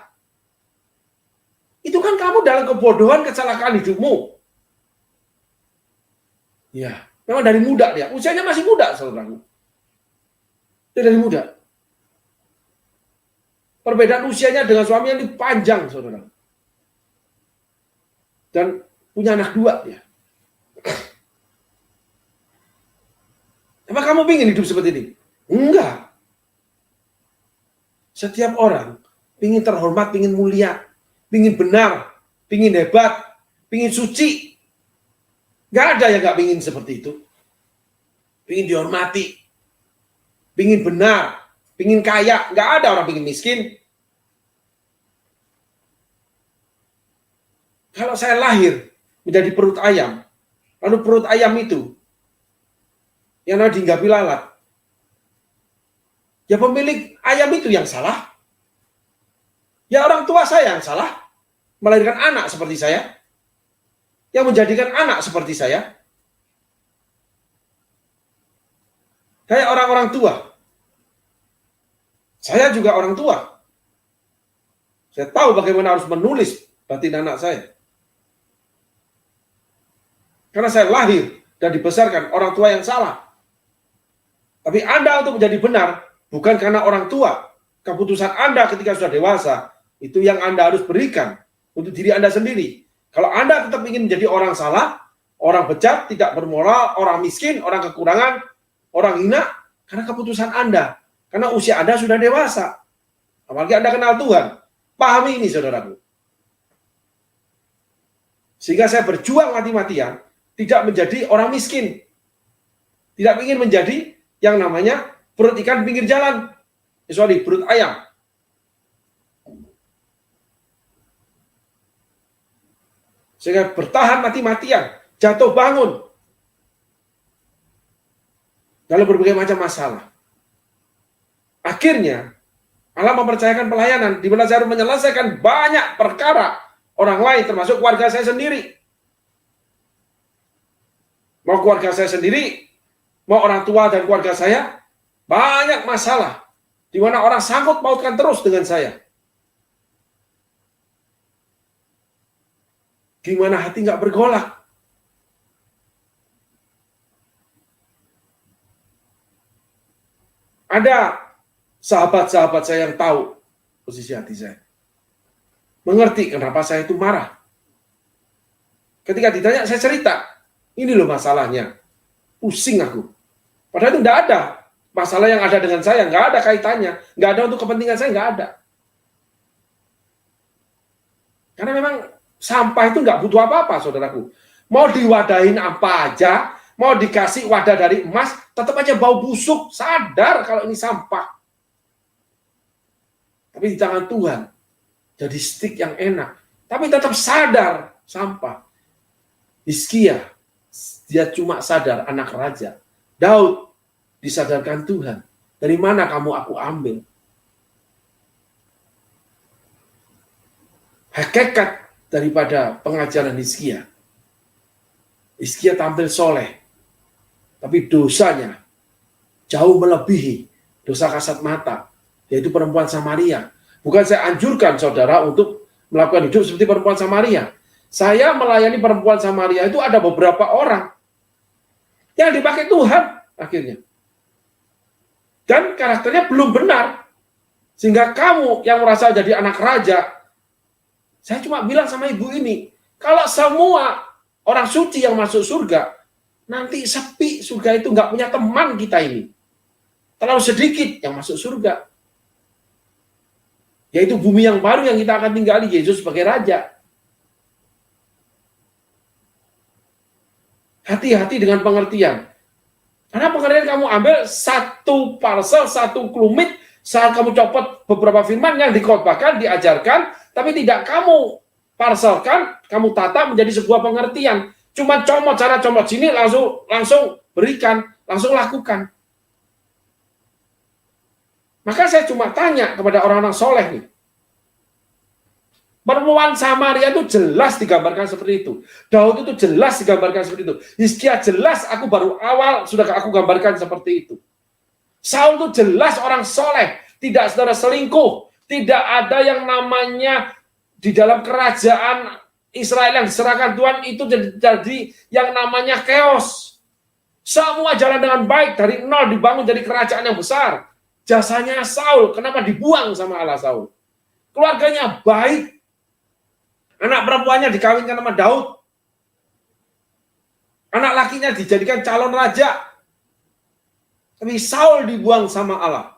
Itu kan kamu dalam kebodohan, kecelakaan hidupmu. Ya, memang dari muda dia. Usianya masih muda, saudaraku. Dia dari muda. Perbedaan usianya dengan suaminya ini panjang, saudara. Dan punya anak 2 dia. Apa kamu ingin hidup seperti ini? Enggak. Setiap orang ingin terhormat, ingin mulia, ingin benar, ingin hebat, ingin suci. Gak ada yang gak ingin seperti itu. Ingin dihormati, ingin benar, ingin kaya. Gak ada orang ingin miskin. Kalau saya lahir menjadi perut ayam, lalu perut ayam itu yang namanya dihinggapi lalat, ya pemilik ayam itu yang salah. Ya orang tua saya yang salah, melahirkan anak seperti saya, yang menjadikan anak seperti saya. Kayak orang-orang tua. Saya juga orang tua. Saya tahu bagaimana harus menulis batin anak saya. Karena saya lahir dan dibesarkan orang tua yang salah. Tapi Anda untuk menjadi benar, bukan karena orang tua. Keputusan Anda ketika sudah dewasa, itu yang Anda harus berikan untuk diri Anda sendiri. Kalau Anda tetap ingin menjadi orang salah, orang bejat, tidak bermoral, orang miskin, orang kekurangan, orang hina, karena keputusan Anda. Karena usia Anda sudah dewasa. Apalagi Anda kenal Tuhan. Pahami ini, saudaraku. Sehingga saya berjuang mati-matian, tidak menjadi orang miskin. Tidak ingin menjadi yang namanya perut ikan pinggir jalan. Perut ayam. Sehingga bertahan mati-matian, jatuh bangun. Dalam berbagai macam masalah. Akhirnya, Allah mempercayakan pelayanan, di mana saya harus menyelesaikan banyak perkara orang lain, termasuk keluarga saya sendiri. Mau keluarga saya sendiri, mau orang tua dan keluarga saya, banyak masalah. Di mana orang sangkut pautkan terus dengan saya. Gimana hati nggak bergolak? Ada sahabat-sahabat saya yang tahu posisi hati saya. Mengerti kenapa saya itu marah. Ketika ditanya, saya cerita. Ini loh masalahnya. Pusing aku. Padahal itu tidak ada. Masalah yang ada dengan saya, nggak ada kaitannya. Nggak ada untuk kepentingan saya, nggak ada. Karena memang sampah itu nggak butuh apa-apa, saudaraku. Mau diwadahin apa aja, mau dikasih wadah dari emas, tetap aja bau busuk. Sadar kalau ini sampah. Tapi di tangan Tuhan, jadi stik yang enak. Tapi tetap sadar, sampah. Hizkia, dia cuma sadar anak raja. Daud, disadarkan Tuhan. Dari mana kamu aku ambil? Hakikat daripada pengajaran Hizkia. Hizkia tampil soleh. Tapi dosanya jauh melebihi dosa kasat mata. Yaitu perempuan Samaria. Bukan saya anjurkan saudara untuk melakukan hidup seperti perempuan Samaria. Saya melayani perempuan Samaria itu ada beberapa orang yang dipakai Tuhan akhirnya. Dan karakternya belum benar. Sehingga kamu yang merasa jadi anak raja, saya cuma bilang sama ibu ini, kalau semua orang suci yang masuk surga, nanti sepi surga itu, nggak punya teman kita ini. Terlalu sedikit yang masuk surga. Yaitu bumi yang baru yang kita akan tinggali, Yesus sebagai raja. Hati-hati dengan pengertian. Karena pengertian kamu ambil satu parsel, satu kelumit, saat kamu copot beberapa firman yang dikhotbahkan, diajarkan, tapi tidak kamu parselkan, kamu tata menjadi sebuah pengertian. Cuma comot cara comot sini, langsung berikan, langsung lakukan. Maka saya cuma tanya kepada orang-orang soleh nih. Perempuan Samaria itu jelas digambarkan seperti itu. Daud itu jelas digambarkan seperti itu. Hizkia jelas, aku baru awal sudah aku gambarkan seperti itu. Saul itu jelas orang soleh, tidak saudara selingkuh, tidak ada yang namanya di dalam kerajaan Israel yang diserahkan Tuhan itu jadi yang namanya chaos. Semua jalan dengan baik, dari nol dibangun jadi kerajaan yang besar. Jasanya Saul, kenapa dibuang sama Allah Saul? Keluarganya baik. Anak perempuannya dikawinkan sama Daud. Anak lakinya dijadikan calon raja. Tapi Saul dibuang sama Allah.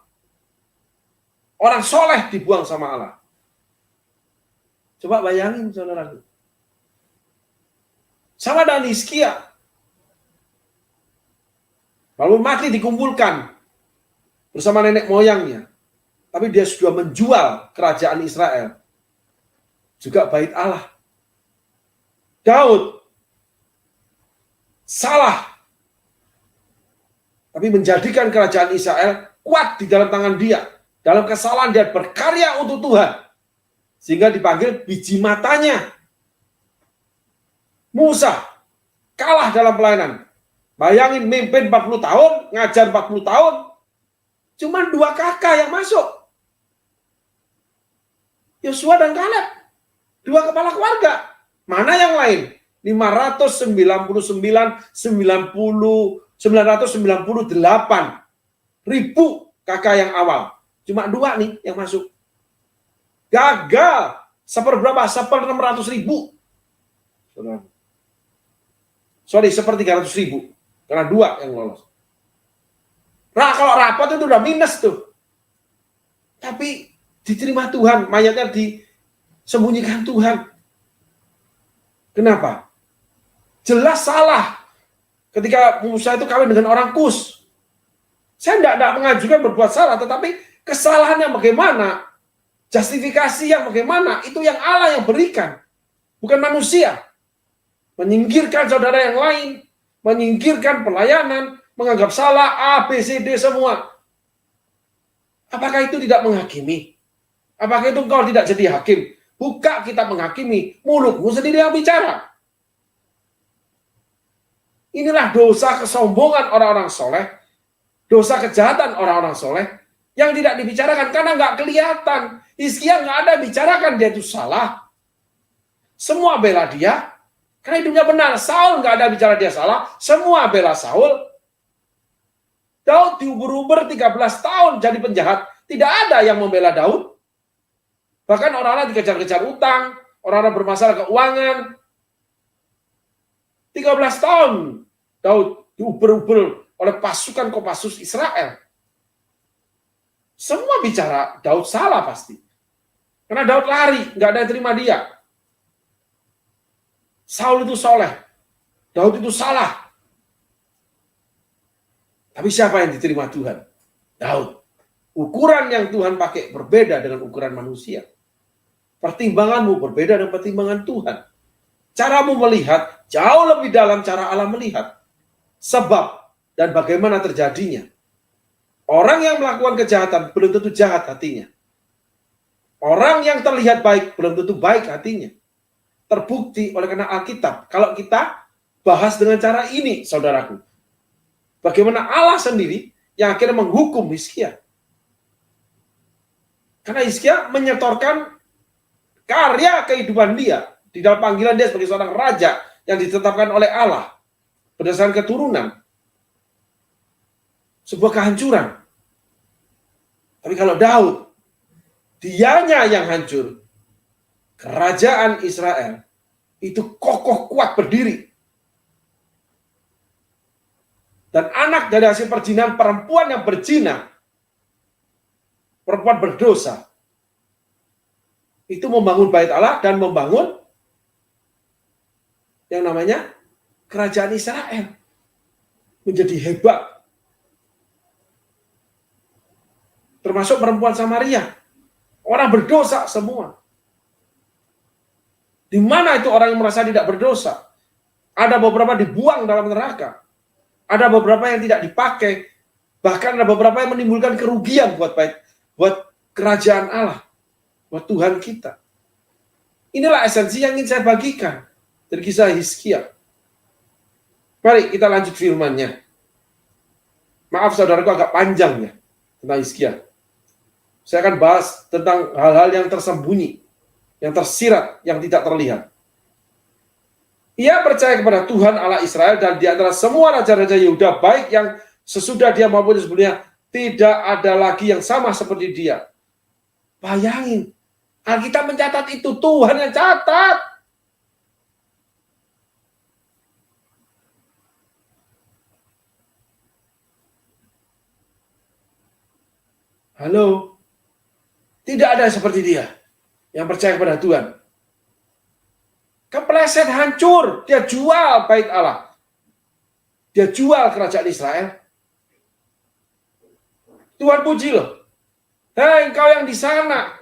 Orang soleh dibuang sama Allah. Coba bayangin saudaraku. Sama dengan Hizkia. Lalu mati dikumpulkan bersama nenek moyangnya. Tapi dia sudah menjual kerajaan Israel. Juga bait Allah. Daud salah. Tapi menjadikan kerajaan Israel kuat di dalam tangan dia. Dalam kesalahan dia berkarya untuk Tuhan. Sehingga dipanggil biji matanya. Musa kalah dalam pelayanan. Bayangin mimpin 40 tahun, ngajar 40 tahun. Cuma 2 kakak yang masuk. Yosua dan Kaleb. 2 kepala keluarga. Mana yang lain? 998 ribu kakak yang awal. Cuma 2 nih yang masuk. Gagal. Seperberapa? 600 ribu. Sorry, 300 ribu. Karena 2 yang lolos. Nah, kalau rapat itu udah minus tuh. Tapi diterima Tuhan. Mayatnya disembunyikan Tuhan. Kenapa? Jelas salah. Ketika Musa itu kawin dengan orang Kus. Saya tidak mengajukan berbuat salah. Tetapi kesalahannya bagaimana? Justifikasi yang bagaimana? Itu yang Allah yang berikan. Bukan manusia. Menyingkirkan saudara yang lain. Menyingkirkan pelayanan. Menganggap salah A, B, C, D semua. Apakah itu tidak menghakimi? Apakah itu engkau tidak jadi hakim? Buka kita menghakimi. Mulutmu sendiri yang bicara. Inilah dosa kesombongan orang-orang soleh. Dosa kejahatan orang-orang soleh. Yang tidak dibicarakan karena nggak kelihatan. Hizkia nggak ada bicarakan dia itu salah. Semua bela dia. Karena hidupnya benar. Saul nggak ada bicara dia salah. Semua bela Saul. Daud diuber-uber 13 tahun jadi penjahat. Tidak ada yang membela Daud. Bahkan orang-orang dikejar-kejar utang. Orang-orang bermasalah keuangan. 13 tahun Daud diuber-uber oleh pasukan Kopassus Israel. Semua bicara Daud salah pasti. Karena Daud lari, nggak ada yang terima dia. Saul itu soleh. Daud itu salah. Tapi siapa yang diterima Tuhan? Daud. Ukuran yang Tuhan pakai berbeda dengan ukuran manusia. Pertimbanganmu berbeda dengan pertimbangan Tuhan. Caramu melihat jauh lebih dalam cara Allah melihat. Sebab dan bagaimana terjadinya. Orang yang melakukan kejahatan belum tentu jahat hatinya. Orang yang terlihat baik belum tentu baik hatinya. Terbukti oleh karena Alkitab. Kalau kita bahas dengan cara ini, saudaraku. Bagaimana Allah sendiri yang akhirnya menghukum Hizkia. Karena Hizkia menyetorkan karya kehidupan dia. Di dalam panggilan dia sebagai seorang raja yang ditetapkan oleh Allah. Berdasarkan keturunan. Sebuah kehancuran. Tapi kalau Daud, dianya yang hancur. Kerajaan Israel itu kokoh kuat berdiri. Dan anak dari hasil perzinahan perempuan yang berzina, perempuan berdosa, itu membangun bait Allah dan membangun yang namanya kerajaan Israel. Menjadi hebat. Termasuk perempuan Samaria. Orang berdosa semua. Di mana itu orang yang merasa tidak berdosa? Ada beberapa dibuang dalam neraka. Ada beberapa yang tidak dipakai. Bahkan ada beberapa yang menimbulkan kerugian buat kerajaan Allah. Buat Tuhan kita. Inilah esensi yang ingin saya bagikan dari kisah Hizkia. Mari kita lanjut firman-Nya. Maaf saudaraku agak panjang ya tentang Hizkia. Saya akan bahas tentang hal-hal yang tersembunyi, yang tersirat, yang tidak terlihat. Ia percaya kepada Tuhan Allah Israel, dan di antara semua raja-raja Yehuda, baik yang sesudah dia maupun sebelumnya, tidak ada lagi yang sama seperti dia. Bayangin, Alkitab mencatat itu, Tuhan yang catat. Halo, tidak ada seperti dia yang percaya kepada Tuhan. Kepleset, hancur, dia jual bait Allah. Dia jual kerajaan Israel. Tuhan puji loh. Hei, engkau yang di sana,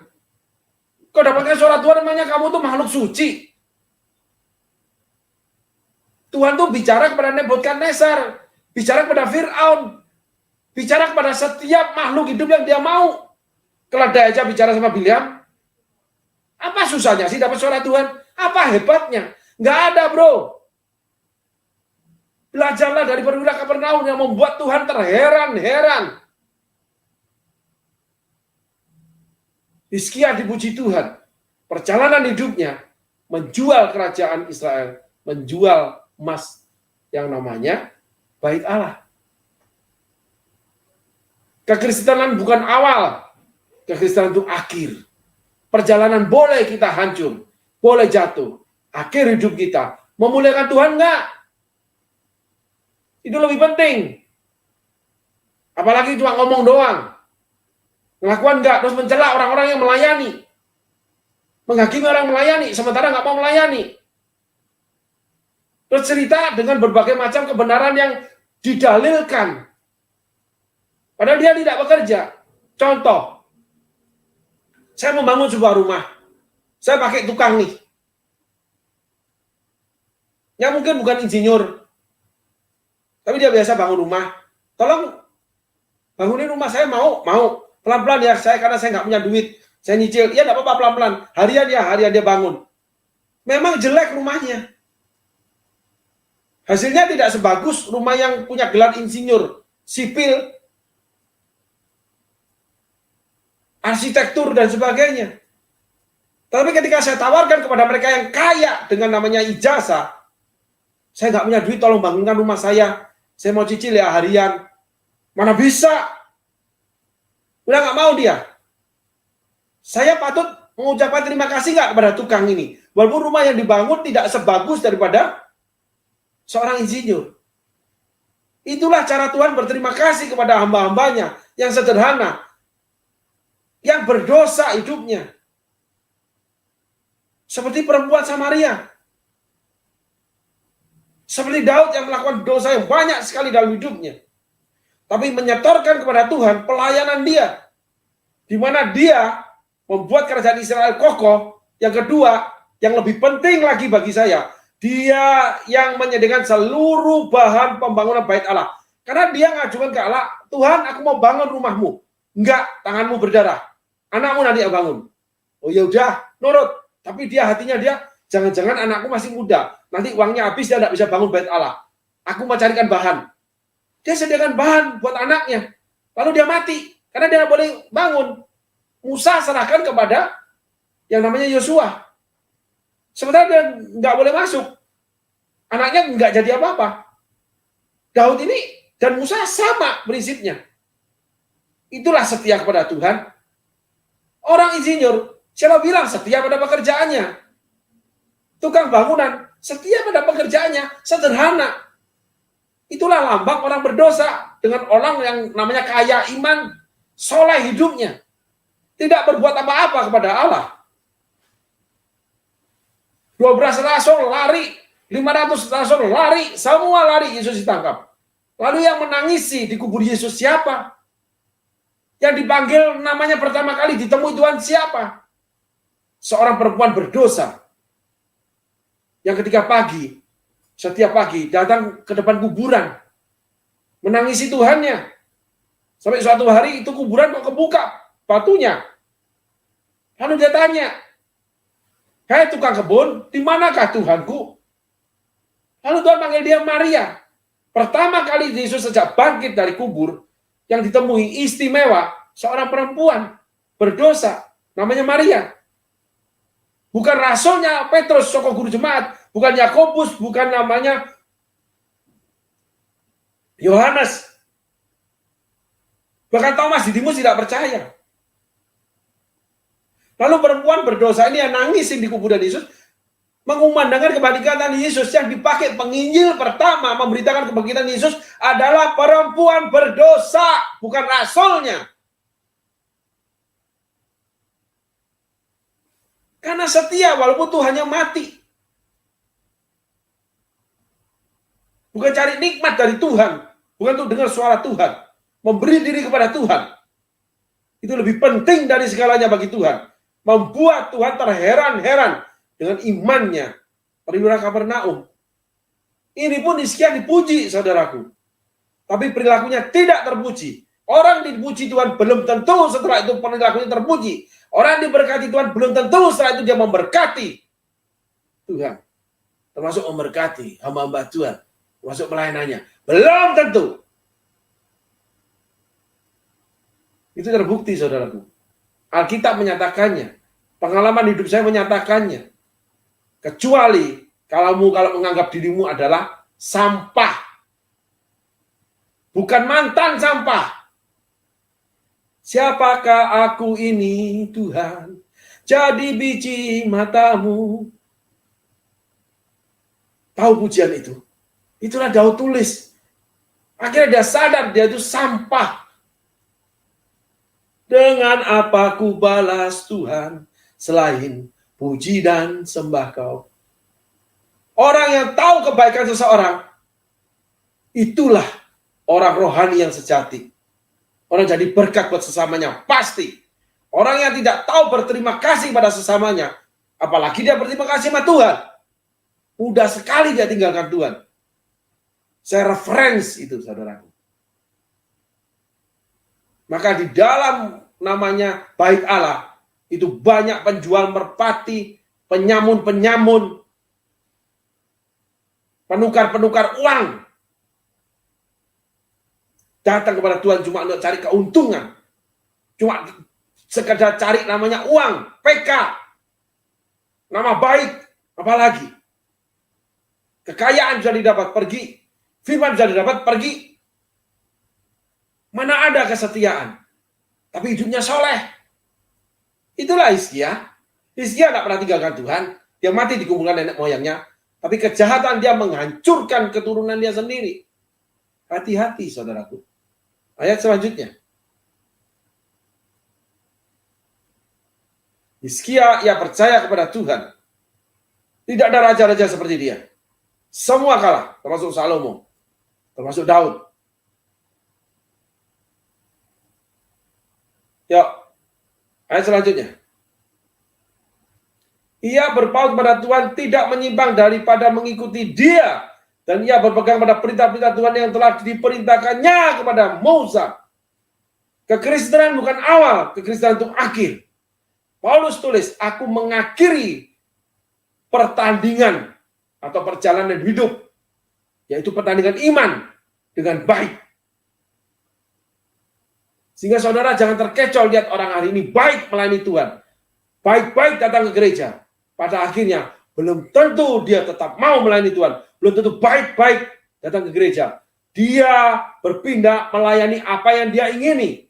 kau dapatkan suara Tuhan, namanya kamu tuh makhluk suci. Tuhan tuh bicara kepada Nebukadnezar, bicara kepada Fir'aun, bicara kepada setiap makhluk hidup yang dia mau. Keledai aja bicara sama Bileam. Apa susahnya sih dapat suara Tuhan? Apa hebatnya? Nggak ada, bro. Belajarlah dari perwira Kapernaum yang membuat Tuhan terheran-heran. Hizkia dipuji Tuhan. Perjalanan hidupnya menjual kerajaan Israel, menjual emas yang namanya bait Allah. Kekristenan bukan awal, kekristenan itu akhir. Perjalanan boleh kita hancur, boleh jatuh. Akhir hidup kita memuliakan Tuhan enggak? Itu lebih penting. Apalagi cuma ngomong doang. Ngelakuan enggak, terus mencela orang-orang yang melayani. Menghakimi orang melayani, sementara nggak mau melayani. Terus cerita dengan berbagai macam kebenaran yang didalilkan. Padahal dia tidak bekerja. Contoh, saya membangun sebuah rumah. Saya pakai tukang nih. Yang mungkin bukan insinyur. Tapi dia biasa bangun rumah. Tolong bangunin rumah saya, mau. Pelan-pelan ya, karena saya nggak punya duit. Saya nyicil, ya nggak apa-apa pelan-pelan. Harian dia bangun. Memang jelek rumahnya. Hasilnya tidak sebagus rumah yang punya gelar insinyur, sipil, arsitektur, dan sebagainya. Tapi ketika saya tawarkan kepada mereka yang kaya dengan namanya ijazah, saya nggak punya duit, tolong bangunkan rumah saya mau cicil ya harian. Mana bisa? Udah nggak mau dia. Saya patut mengucapkan terima kasih nggak kepada tukang ini? Walaupun rumah yang dibangun tidak sebagus daripada seorang insinyur. Itulah cara Tuhan berterima kasih kepada hamba-hambanya yang sederhana, yang berdosa hidupnya. Seperti perempuan Samaria. Seperti Daud yang melakukan dosa yang banyak sekali dalam hidupnya. Tapi menyetorkan kepada Tuhan pelayanan dia. Di mana dia membuat kerajaan Israel kokoh. Yang kedua, yang lebih penting lagi bagi saya, dia yang menyediakan seluruh bahan pembangunan bait Allah. Karena dia ngajukan ke Allah, Tuhan aku mau bangun rumahmu. Enggak, tanganmu berdarah. Anakmu nanti yang bangun. Oh ya udah, nurut. Tapi hatinya dia, jangan-jangan anakku masih muda. Nanti uangnya habis, dia tidak bisa bangun bait Allah. Aku mau carikan bahan. Dia sediakan bahan buat anaknya. Lalu dia mati. Karena dia tidak boleh bangun. Musa serahkan kepada yang namanya Yosua. Sementara dia nggak boleh masuk. Anaknya nggak jadi apa-apa. Daud ini dan Musa sama prinsipnya. Itulah setia kepada Tuhan. Orang insinyur, siapa bilang setia pada pekerjaannya? Tukang bangunan, setia pada pekerjaannya, sederhana. Itulah lambang orang berdosa dengan orang yang namanya kaya iman, soleh hidupnya. Tidak berbuat apa-apa kepada Allah. 12 rasul lari, 500 rasul lari, semua lari, Yesus ditangkap. Lalu yang menangisi di kubur Yesus siapa? Yang dipanggil namanya pertama kali ditemui Tuhan siapa? Seorang perempuan berdosa. Yang ketika pagi, setiap pagi datang ke depan kuburan. Menangisi Tuhannya. Sampai suatu hari itu kuburan kok kebuka batunya. Lalu dia tanya, "Hei tukang kebun, di manakah Tuhanku?" Lalu Tuhan panggil dia Maria. Pertama kali Yesus sejak bangkit dari kubur, yang ditemui istimewa, seorang perempuan berdosa, namanya Maria. Bukan rasulnya Petrus, soko guru jemaat. Bukan Yakobus, bukan namanya Yohanes. Bahkan Thomas Didimus tidak percaya. Lalu perempuan berdosa ini yang nangis di kuburan Yesus, mengumandangkan kebangkitan Yesus. Yang dipakai penginjil pertama memberitakan kebangkitan Yesus adalah perempuan berdosa, bukan rasulnya. Karena setia walaupun Tuhannya mati. Bukan cari nikmat dari Tuhan. Bukan untuk dengar suara Tuhan. Memberi diri kepada Tuhan. Itu lebih penting dari segalanya bagi Tuhan. Membuat Tuhan terheran-heran dengan imannya. Perwira Kapernaum. Ini pun Hizkia dipuji, saudaraku. Tapi perilakunya tidak terpuji. Orang dipuji Tuhan belum tentu setelah itu perilakunya terpuji. Orang diberkati Tuhan belum tentu setelah itu dia memberkati Tuhan. Termasuk memberkati hamba-hamba Tuhan. Termasuk pelayanannya. Belum tentu. Itu terbukti, saudaraku. Alkitab menyatakannya. Pengalaman hidup saya menyatakannya. Kecuali kalau menganggap dirimu adalah sampah. Bukan mantan sampah. Siapakah aku ini, Tuhan? Jadi biji matamu. Tahu pujian itu? Itulah Daud tulis. Akhirnya dia sadar dia itu sampah. Dengan apa ku balas Tuhan selain puji dan sembah Kau. Orang yang tahu kebaikan seseorang, itulah orang rohani yang sejati. Orang jadi berkat buat sesamanya, pasti. Orang yang tidak tahu berterima kasih pada sesamanya, apalagi dia berterima kasih sama Tuhan, mudah sekali dia tinggalkan Tuhan. Saya reference itu, saudaraku. Maka di dalam namanya bait Allah, itu banyak penjual merpati, penyamun-penyamun, penukar-penukar uang. Datang kepada Tuhan cuma untuk cari keuntungan. Cuma sekedar cari namanya uang, PK. Nama baik, apalagi. Kekayaan bisa didapat, pergi. Firman bisa didapat, pergi. Mana ada kesetiaan. Tapi hidupnya soleh. Itulah Hizkia. Hizkia tidak pernah tinggalkan Tuhan. Dia mati dikumpulkan nenek moyangnya. Tapi kejahatan dia menghancurkan keturunan dia sendiri. Hati-hati, saudaraku. Ayat selanjutnya. Hizkia, ia percaya kepada Tuhan. Tidak ada raja-raja seperti dia. Semua kalah, termasuk Salomo. Termasuk Daud. Yuk, ayat selanjutnya. Ia berpaut kepada Tuhan, tidak menyimpang daripada mengikuti dia. Dan ia berpegang pada perintah-perintah Tuhan yang telah diperintahkannya kepada Musa. Kekristenan bukan awal, kekristenan itu akhir. Paulus tulis, aku mengakhiri pertandingan atau perjalanan hidup, yaitu pertandingan iman dengan baik. Sehingga saudara jangan terkecoh lihat orang hari ini baik melayani Tuhan. Baik-baik datang ke gereja. Pada akhirnya belum tentu dia tetap mau melayani Tuhan. Belum tentu baik-baik datang ke gereja. Dia berpindah melayani apa yang dia ingini.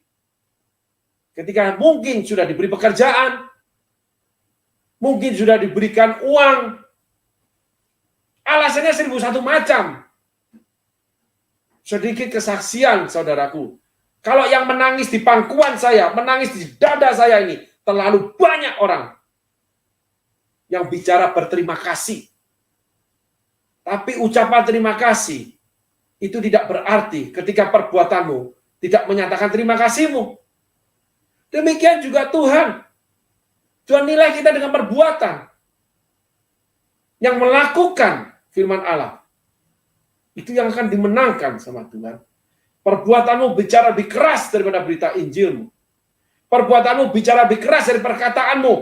Ketika mungkin sudah diberi pekerjaan, mungkin sudah diberikan uang, alasannya 1001 macam. Sedikit kesaksian, saudaraku. Kalau yang menangis di pangkuan saya, menangis di dada saya ini, terlalu banyak orang yang bicara berterima kasih. Tapi ucapan terima kasih itu tidak berarti ketika perbuatanmu tidak menyatakan terima kasihmu. Demikian juga Tuhan. Tuhan nilai kita dengan perbuatan. Yang melakukan firman Allah. Itu yang akan dimenangkan sama Tuhan. Perbuatanmu bicara lebih keras daripada berita Injilmu. Perbuatanmu bicara lebih keras dari perkataanmu.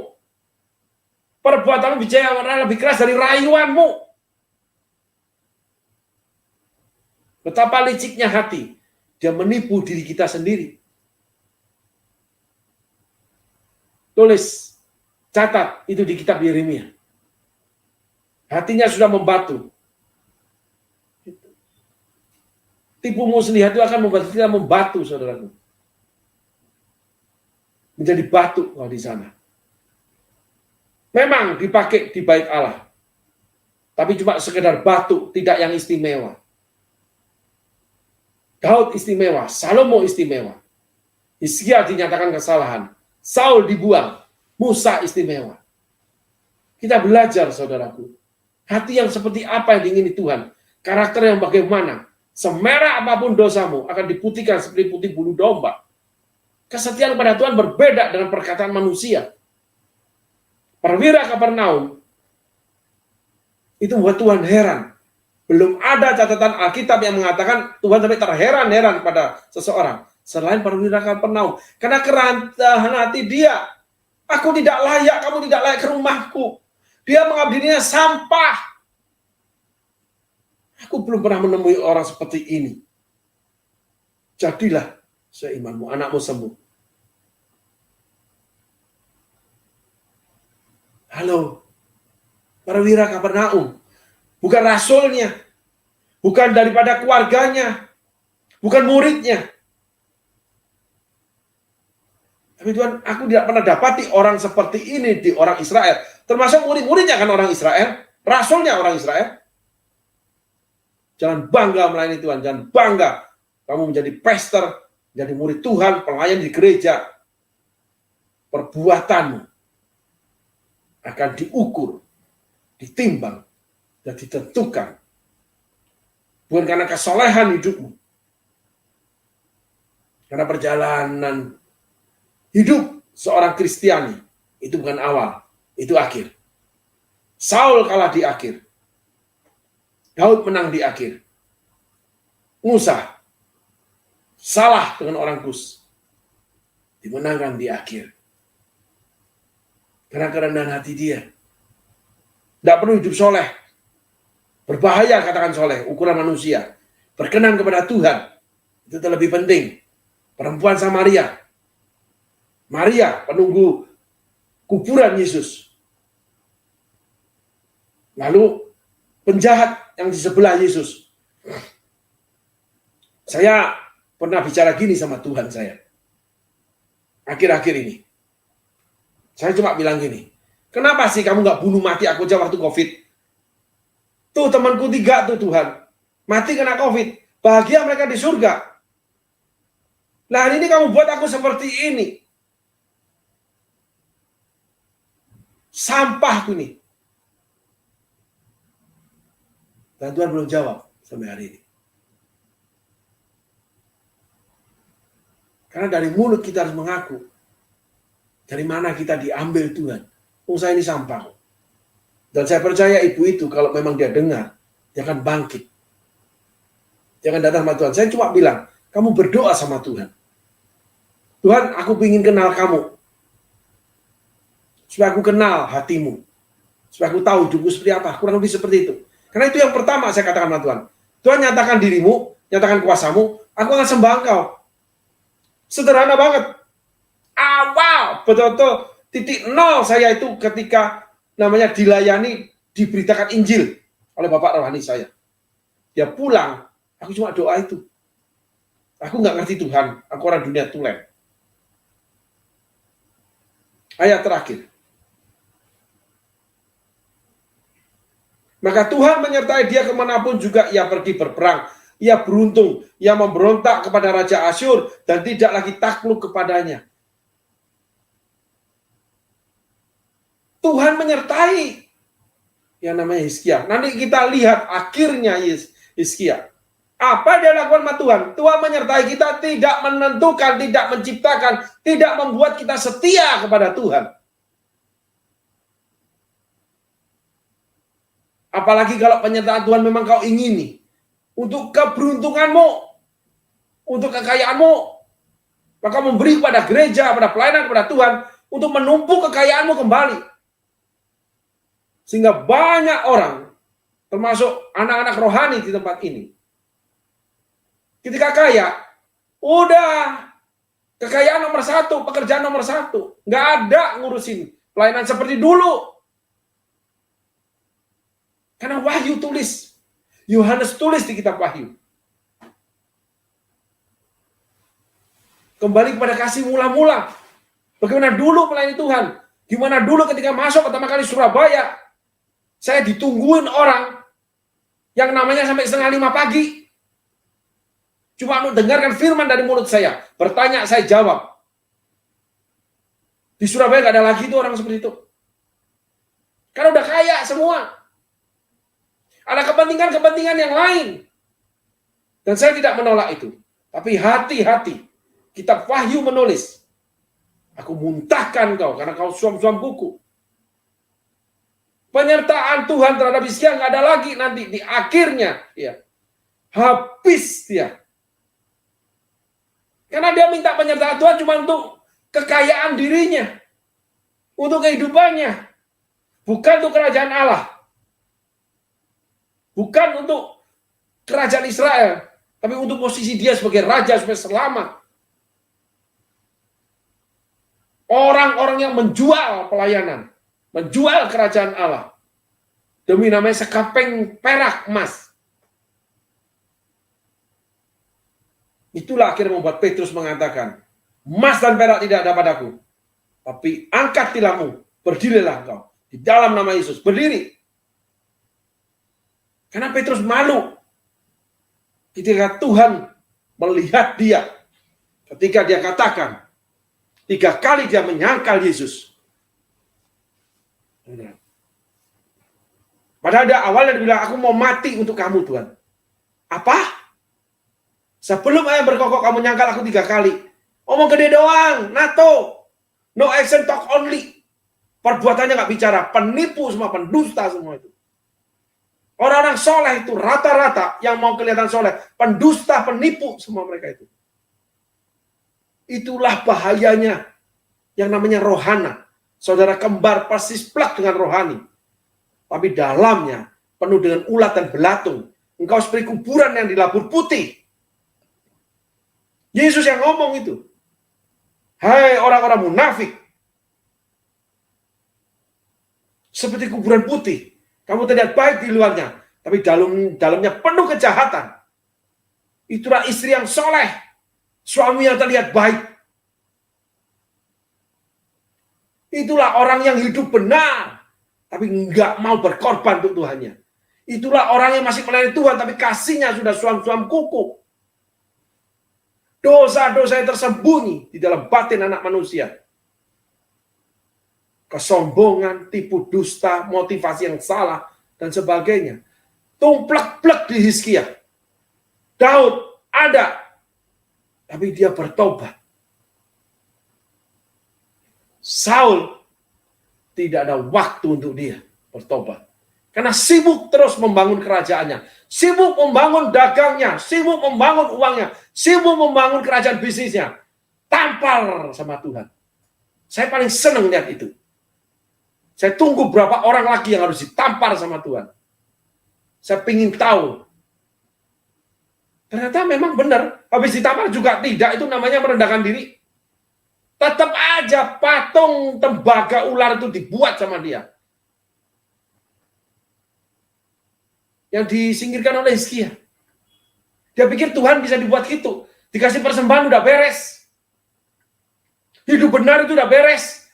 Perbuatanmu bicara lebih keras dari rayuanmu. Betapa liciknya hati. Dia menipu diri kita sendiri. Tulis. Catat itu di kitab Yeremia. Hatinya sudah membatu. Tipu muslihat itu akan membuat kita membatu, saudaraku. Menjadi batu kalau di sana. Memang dipakai di bait Allah. Tapi cuma sekedar batu, tidak yang istimewa. Daud istimewa, Salomo istimewa. Hizkia dinyatakan kesalahan. Saul dibuang, Musa istimewa. Kita belajar, saudaraku. Hati yang seperti apa yang diingini Tuhan. Karakter yang bagaimana. Semerah apapun dosamu akan diputihkan seperti putih bulu domba. Kesetiaan pada Tuhan berbeda dengan perkataan manusia. Perwira Kapernaum itu membuat Tuhan heran. Belum ada catatan Alkitab yang mengatakan Tuhan sampai terheran-heran pada seseorang selain perwira Kapernaum. Karena kerendahan hati dia. Aku tidak layak, kamu tidak layak ke rumahku. Dia mengabdinya sampah. Aku belum pernah menemui orang seperti ini. Jadilah seimanmu, anakmu sembuh. Halo, perwira Kapernaum. Bukan rasulnya. Bukan daripada keluarganya. Bukan muridnya. Tapi Tuhan, aku tidak pernah dapati orang seperti ini di orang Israel. Termasuk murid-muridnya kan orang Israel. Rasulnya orang Israel. Jangan bangga melayani Tuhan. Jangan bangga kamu menjadi pastor, menjadi murid Tuhan, pelayan di gereja. Perbuatanmu akan diukur, ditimbang, dan ditentukan. Bukan karena kesolehan hidupmu. Karena perjalanan hidup seorang Kristiani itu bukan awal, itu akhir. Saul kalah di akhir. Daud menang di akhir. Musa salah dengan orang Kus. Dimenangkan di akhir. Karena kerendahan hati dia. Tidak perlu hidup soleh. Berbahaya katakan soleh, ukuran manusia. Berkenan kepada Tuhan. Itu terlebih penting. Perempuan Samaria. Maria, penunggu kuburan Yesus. Lalu penjahat yang di sebelah Yesus. Saya pernah bicara gini sama Tuhan saya. Akhir-akhir ini. Saya cuma bilang gini. Kenapa sih kamu gak bunuh mati aku aja waktu COVID? Tuh temanku 3 tuh Tuhan. Mati kena COVID. Bahagia mereka di surga. Nah ini kamu buat aku seperti ini. Sampahku nih. Dan Tuhan belum jawab sampai hari ini. Karena dari mulut kita harus mengaku. Dari mana kita diambil Tuhan. Saya ini sampah. Dan saya percaya ibu itu kalau memang dia dengar, dia akan bangkit. Dia akan datang sama Tuhan. Saya cuma bilang, kamu berdoa sama Tuhan. Tuhan, aku ingin kenal kamu. Supaya aku kenal hatimu. Supaya aku tahu hidupku seperti apa. Kurang lebih seperti itu. Karena itu yang pertama saya katakan sama Tuhan. Tuhan nyatakan dirimu, nyatakan kuasamu, aku akan sembah engkau. Sederhana banget. Awal, betul-betul titik nol saya itu ketika namanya dilayani, diberitakan Injil oleh Bapak rohani saya. Dia pulang, aku cuma doa itu. Aku nggak ngerti Tuhan, aku orang dunia tulen. Ayat terakhir. Maka Tuhan menyertai dia kemanapun juga ia pergi berperang. Ia beruntung, ia memberontak kepada Raja Asyur dan tidak lagi takluk kepadanya. Tuhan menyertai yang namanya Hizkia. Nanti kita lihat akhirnya Hizkia. Apa dia lakukan sama Tuhan? Tuhan menyertai kita, tidak menentukan, tidak menciptakan, tidak membuat kita setia kepada Tuhan. Apalagi kalau penyertaan Tuhan memang kau ingini. Untuk keberuntunganmu. Untuk kekayaanmu. Maka memberi kepada gereja, pada pelayanan, kepada Tuhan. Untuk menumpuk kekayaanmu kembali. Sehingga banyak orang. Termasuk anak-anak rohani di tempat ini. Ketika kaya. Udah. Kekayaan nomor 1. Pekerjaan nomor 1. Nggak ada ngurusin pelayanan seperti dulu. Karena Wahyu tulis, Yohanes tulis di kitab Wahyu. Kembali kepada kasih mula-mula. Bagaimana dulu melayani Tuhan. Gimana dulu ketika masuk pertama kali Surabaya, saya ditungguin orang yang namanya sampai 4:30 pagi. Cuma untuk dengarkan firman dari mulut saya. Bertanya, saya jawab. Di Surabaya gak ada lagi itu orang seperti itu. Karena udah kaya semua. Ada kepentingan-kepentingan yang lain. Dan saya tidak menolak itu. Tapi hati-hati. Kitab Wahyu menulis, aku muntahkan kau karena kau suam-suam kuku. Penyertaan Tuhan terhadap Hizkia nggak ada lagi nanti di akhirnya. Ya. Habis dia. Karena dia minta penyertaan Tuhan cuma untuk kekayaan dirinya. Untuk kehidupannya. Bukan untuk kerajaan Allah. Bukan untuk kerajaan Israel. Tapi untuk posisi dia sebagai raja supaya selamat. Orang-orang yang menjual pelayanan. Menjual kerajaan Allah. Demi namanya sekapeng perak emas. Itulah akhirnya membuat Petrus mengatakan, emas dan perak tidak ada padaku. Tapi angkat tilammu, berdirilah engkau. Di dalam nama Yesus, berdiri. Karena Petrus malu. Ketika Tuhan melihat dia. Ketika dia katakan, 3 kali dia menyangkal Yesus. Padahal dia awalnya dia bilang, aku mau mati untuk kamu Tuhan. Apa? Sebelum ayah berkokok kamu nyangkal aku 3 kali. Omong gede doang, NATO. No action, talk only. Perbuatannya nggak bicara. Penipu semua, pendusta semua itu. Orang-orang soleh itu rata-rata yang mau kelihatan soleh. Pendusta, penipu semua mereka itu. Itulah bahayanya yang namanya rohana. Saudara kembar persis plak dengan rohani. Tapi dalamnya penuh dengan ulat dan belatung. Engkau seperti kuburan yang dilabur putih. Yesus yang ngomong itu. Hai orang-orang munafik. Seperti kuburan putih. Kamu terlihat baik di luarnya. Tapi dalamnya penuh kejahatan. Itulah istri yang soleh. Suami yang terlihat baik. Itulah orang yang hidup benar. Tapi nggak mau berkorban untuk Tuhannya. Itulah orang yang masih melayani Tuhan. Tapi kasihnya sudah suam-suam kuku. Dosa-dosa yang tersembunyi di dalam batin anak manusia. Kesombongan, tipu dusta, motivasi yang salah, dan sebagainya. Tumplek-plek di Hizkia. Daud ada. Tapi dia bertobat. Saul tidak ada waktu untuk dia bertobat. Karena sibuk terus membangun kerajaannya. Sibuk membangun dagangnya. Sibuk membangun uangnya. Sibuk membangun kerajaan bisnisnya. Tampar sama Tuhan. Saya paling senang lihat itu. Saya tunggu berapa orang lagi yang harus ditampar sama Tuhan. Saya ingin tahu. Ternyata memang benar. Habis ditampar juga tidak. Itu namanya merendahkan diri. Tetap aja patung tembaga ular itu dibuat sama dia. Yang disingkirkan oleh Hizkia. Dia pikir Tuhan bisa dibuat gitu. Dikasih persembahan udah beres. Hidup benar itu udah beres.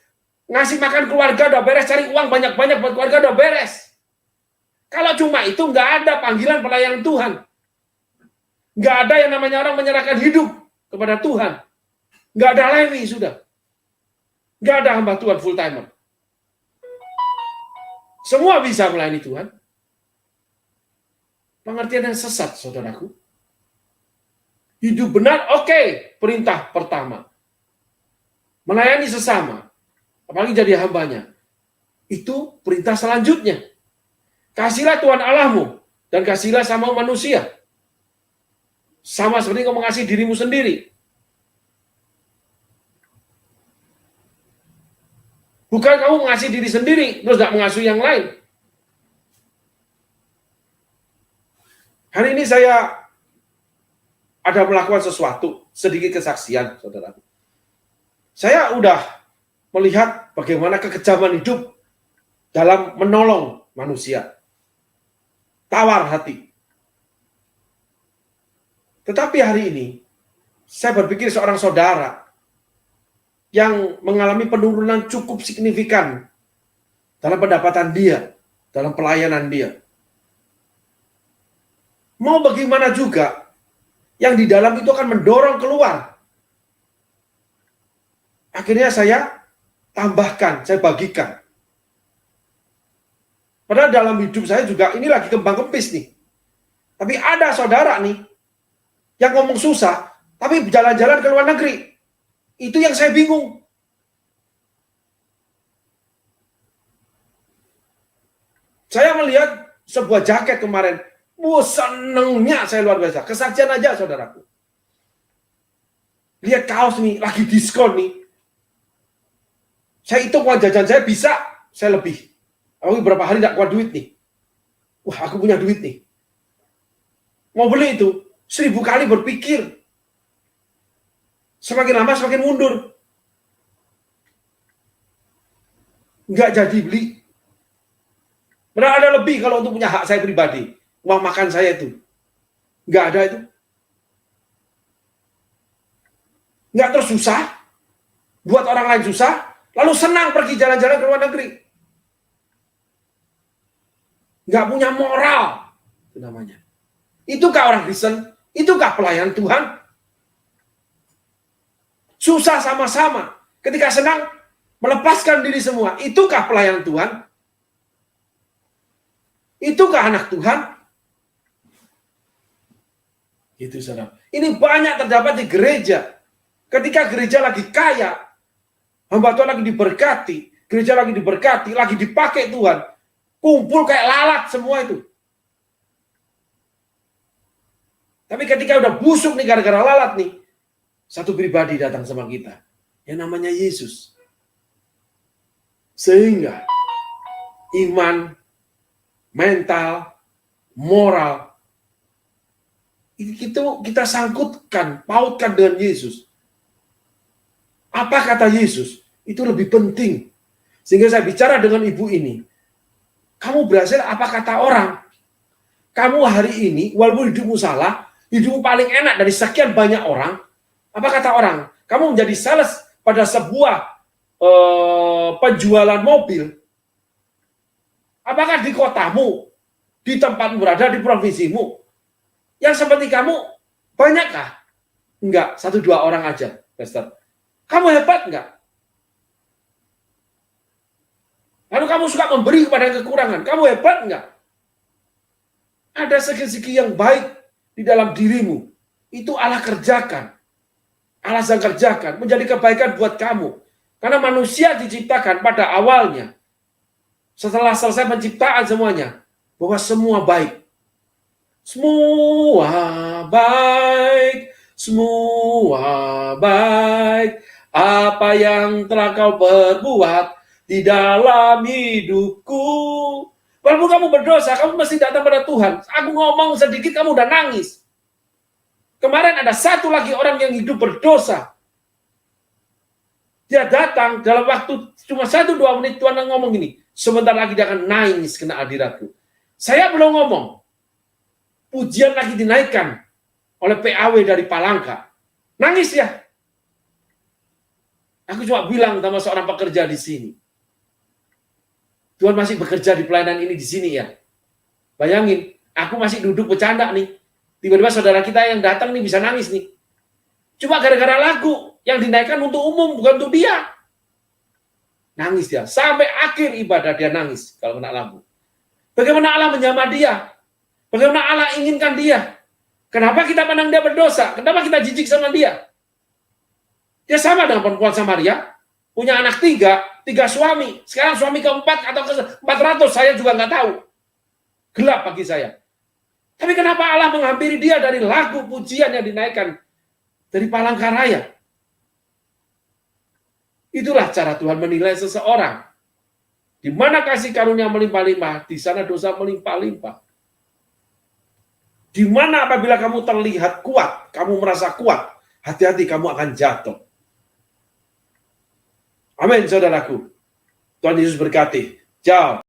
Ngasih makan keluarga udah beres. Cari uang banyak-banyak buat keluarga udah beres. Kalau cuma itu nggak ada panggilan pelayanan Tuhan. Nggak ada yang namanya orang menyerahkan hidup kepada Tuhan. Nggak ada Lewi sudah. Nggak ada hamba Tuhan full timer. Semua bisa melayani Tuhan. Pengertian yang sesat, saudaraku. Hidup benar, oke. Perintah pertama. Melayani sesama. Apalagi jadi hambanya. Itu perintah selanjutnya. Kasihlah Tuhan Allahmu. Dan kasihlah sama manusia. Sama seperti kau mengasihi dirimu sendiri. Bukan kamu mengasihi diri sendiri, terus gak mengasihi yang lain. Hari ini saya ada melakukan sesuatu, sedikit kesaksian, saudara. Saya udah melihat bagaimana kekejaman hidup dalam menolong manusia. Tawar hati. Tetapi hari ini, saya berpikir seorang saudara yang mengalami penurunan cukup signifikan dalam pendapatan dia, dalam pelayanan dia. Mau bagaimana juga, yang di dalam itu akan mendorong keluar. Akhirnya saya tambahkan, saya bagikan. Padahal dalam hidup saya juga ini lagi kembang kempis nih. Tapi ada saudara nih yang ngomong susah, tapi jalan-jalan ke luar negeri. Itu yang saya bingung. Saya melihat sebuah jaket kemarin. Senengnya saya luar biasa. Kesaksian aja saudaraku. Lihat kaos nih, lagi diskon nih. Saya hitung uang jajan saya bisa, saya lebih. Aku beberapa hari tidak kuat duit nih. Wah, aku punya duit nih. Mau beli itu, 1000 kali berpikir. Semakin lama semakin mundur. Nggak jadi beli. Benar ada lebih kalau untuk punya hak saya pribadi. Uang makan saya itu. Nggak ada itu. Nggak terus susah. Buat orang lain susah. Lalu senang pergi jalan-jalan ke luar negeri. Nggak punya moral. Itu namanya. Itukah orang Kristen? Itukah pelayan Tuhan? Susah sama-sama. Ketika senang, melepaskan diri semua. Itukah pelayan Tuhan? Itukah anak Tuhan? Itu saudara. Ini banyak terdapat di gereja. Ketika gereja lagi kaya, hamba Tuhan lagi diberkati, gereja lagi diberkati, lagi dipakai Tuhan, kumpul kayak lalat semua itu. Tapi ketika udah busuk nih gara-gara lalat nih, satu pribadi datang sama kita, yang namanya Yesus. Sehingga iman, mental, moral, itu kita sangkutkan, pautkan dengan Yesus. Apa kata Yesus? Itu lebih penting. Sehingga saya bicara dengan ibu ini. Kamu berhasil apa kata orang? Kamu hari ini, walaupun hidupmu salah, hidupmu paling enak dari sekian banyak orang. Apa kata orang? Kamu menjadi sales pada sebuah penjualan mobil. Apakah di kotamu, di tempatmu berada, di provinsimu, yang seperti kamu banyakkah? Enggak, 1-2 orang aja, Pastor. Kamu hebat enggak? Lalu kamu suka memberi kepada kekurangan. Kamu hebat enggak? Ada segi-segi yang baik di dalam dirimu. Itu Allah kerjakan. Allah sedang kerjakan. Menjadi kebaikan buat kamu. Karena manusia diciptakan pada awalnya. Setelah selesai penciptaan semuanya. Bahwa semua baik. Semua baik. Semua baik. Apa yang telah kau perbuat di dalam hidupku. Walaupun kamu berdosa, kamu mesti datang pada Tuhan. Aku ngomong sedikit, kamu udah nangis. Kemarin ada satu lagi orang yang hidup berdosa. Dia datang dalam waktu cuma 1-2 menit, Tuhan ngomong gini, sebentar lagi dia akan nangis kena hadiratku. Saya belum ngomong. Pujian lagi dinaikkan oleh PAW dari Palangka. Nangis ya. Aku cuma bilang sama seorang pekerja di sini. Tuhan masih bekerja di pelayanan ini di sini ya. Bayangin, aku masih duduk bercanda nih. Tiba-tiba saudara kita yang datang nih bisa nangis nih. Cuma gara-gara lagu yang dinaikkan untuk umum, bukan untuk dia. Nangis dia. Sampai akhir ibadah dia nangis kalau kena lagu. Bagaimana Allah menyamar dia? Bagaimana Allah inginkan dia? Kenapa kita pandang dia berdosa? Kenapa kita jijik sama dia? Dia sama dengan perempuan Samaria, punya anak 3 suami. Sekarang suami keempat atau ke-400, saya juga nggak tahu. Gelap bagi saya. Tapi kenapa Allah menghampiri dia dari lagu pujian yang dinaikkan dari Palangkaraya? Itulah cara Tuhan menilai seseorang. Di mana kasih karunia melimpah-limpah, di sana dosa melimpah-limpah. Di mana apabila kamu terlihat kuat, kamu merasa kuat, hati-hati kamu akan jatuh. Amin, saudaraku. Tuhan Yesus berkati. Ciao.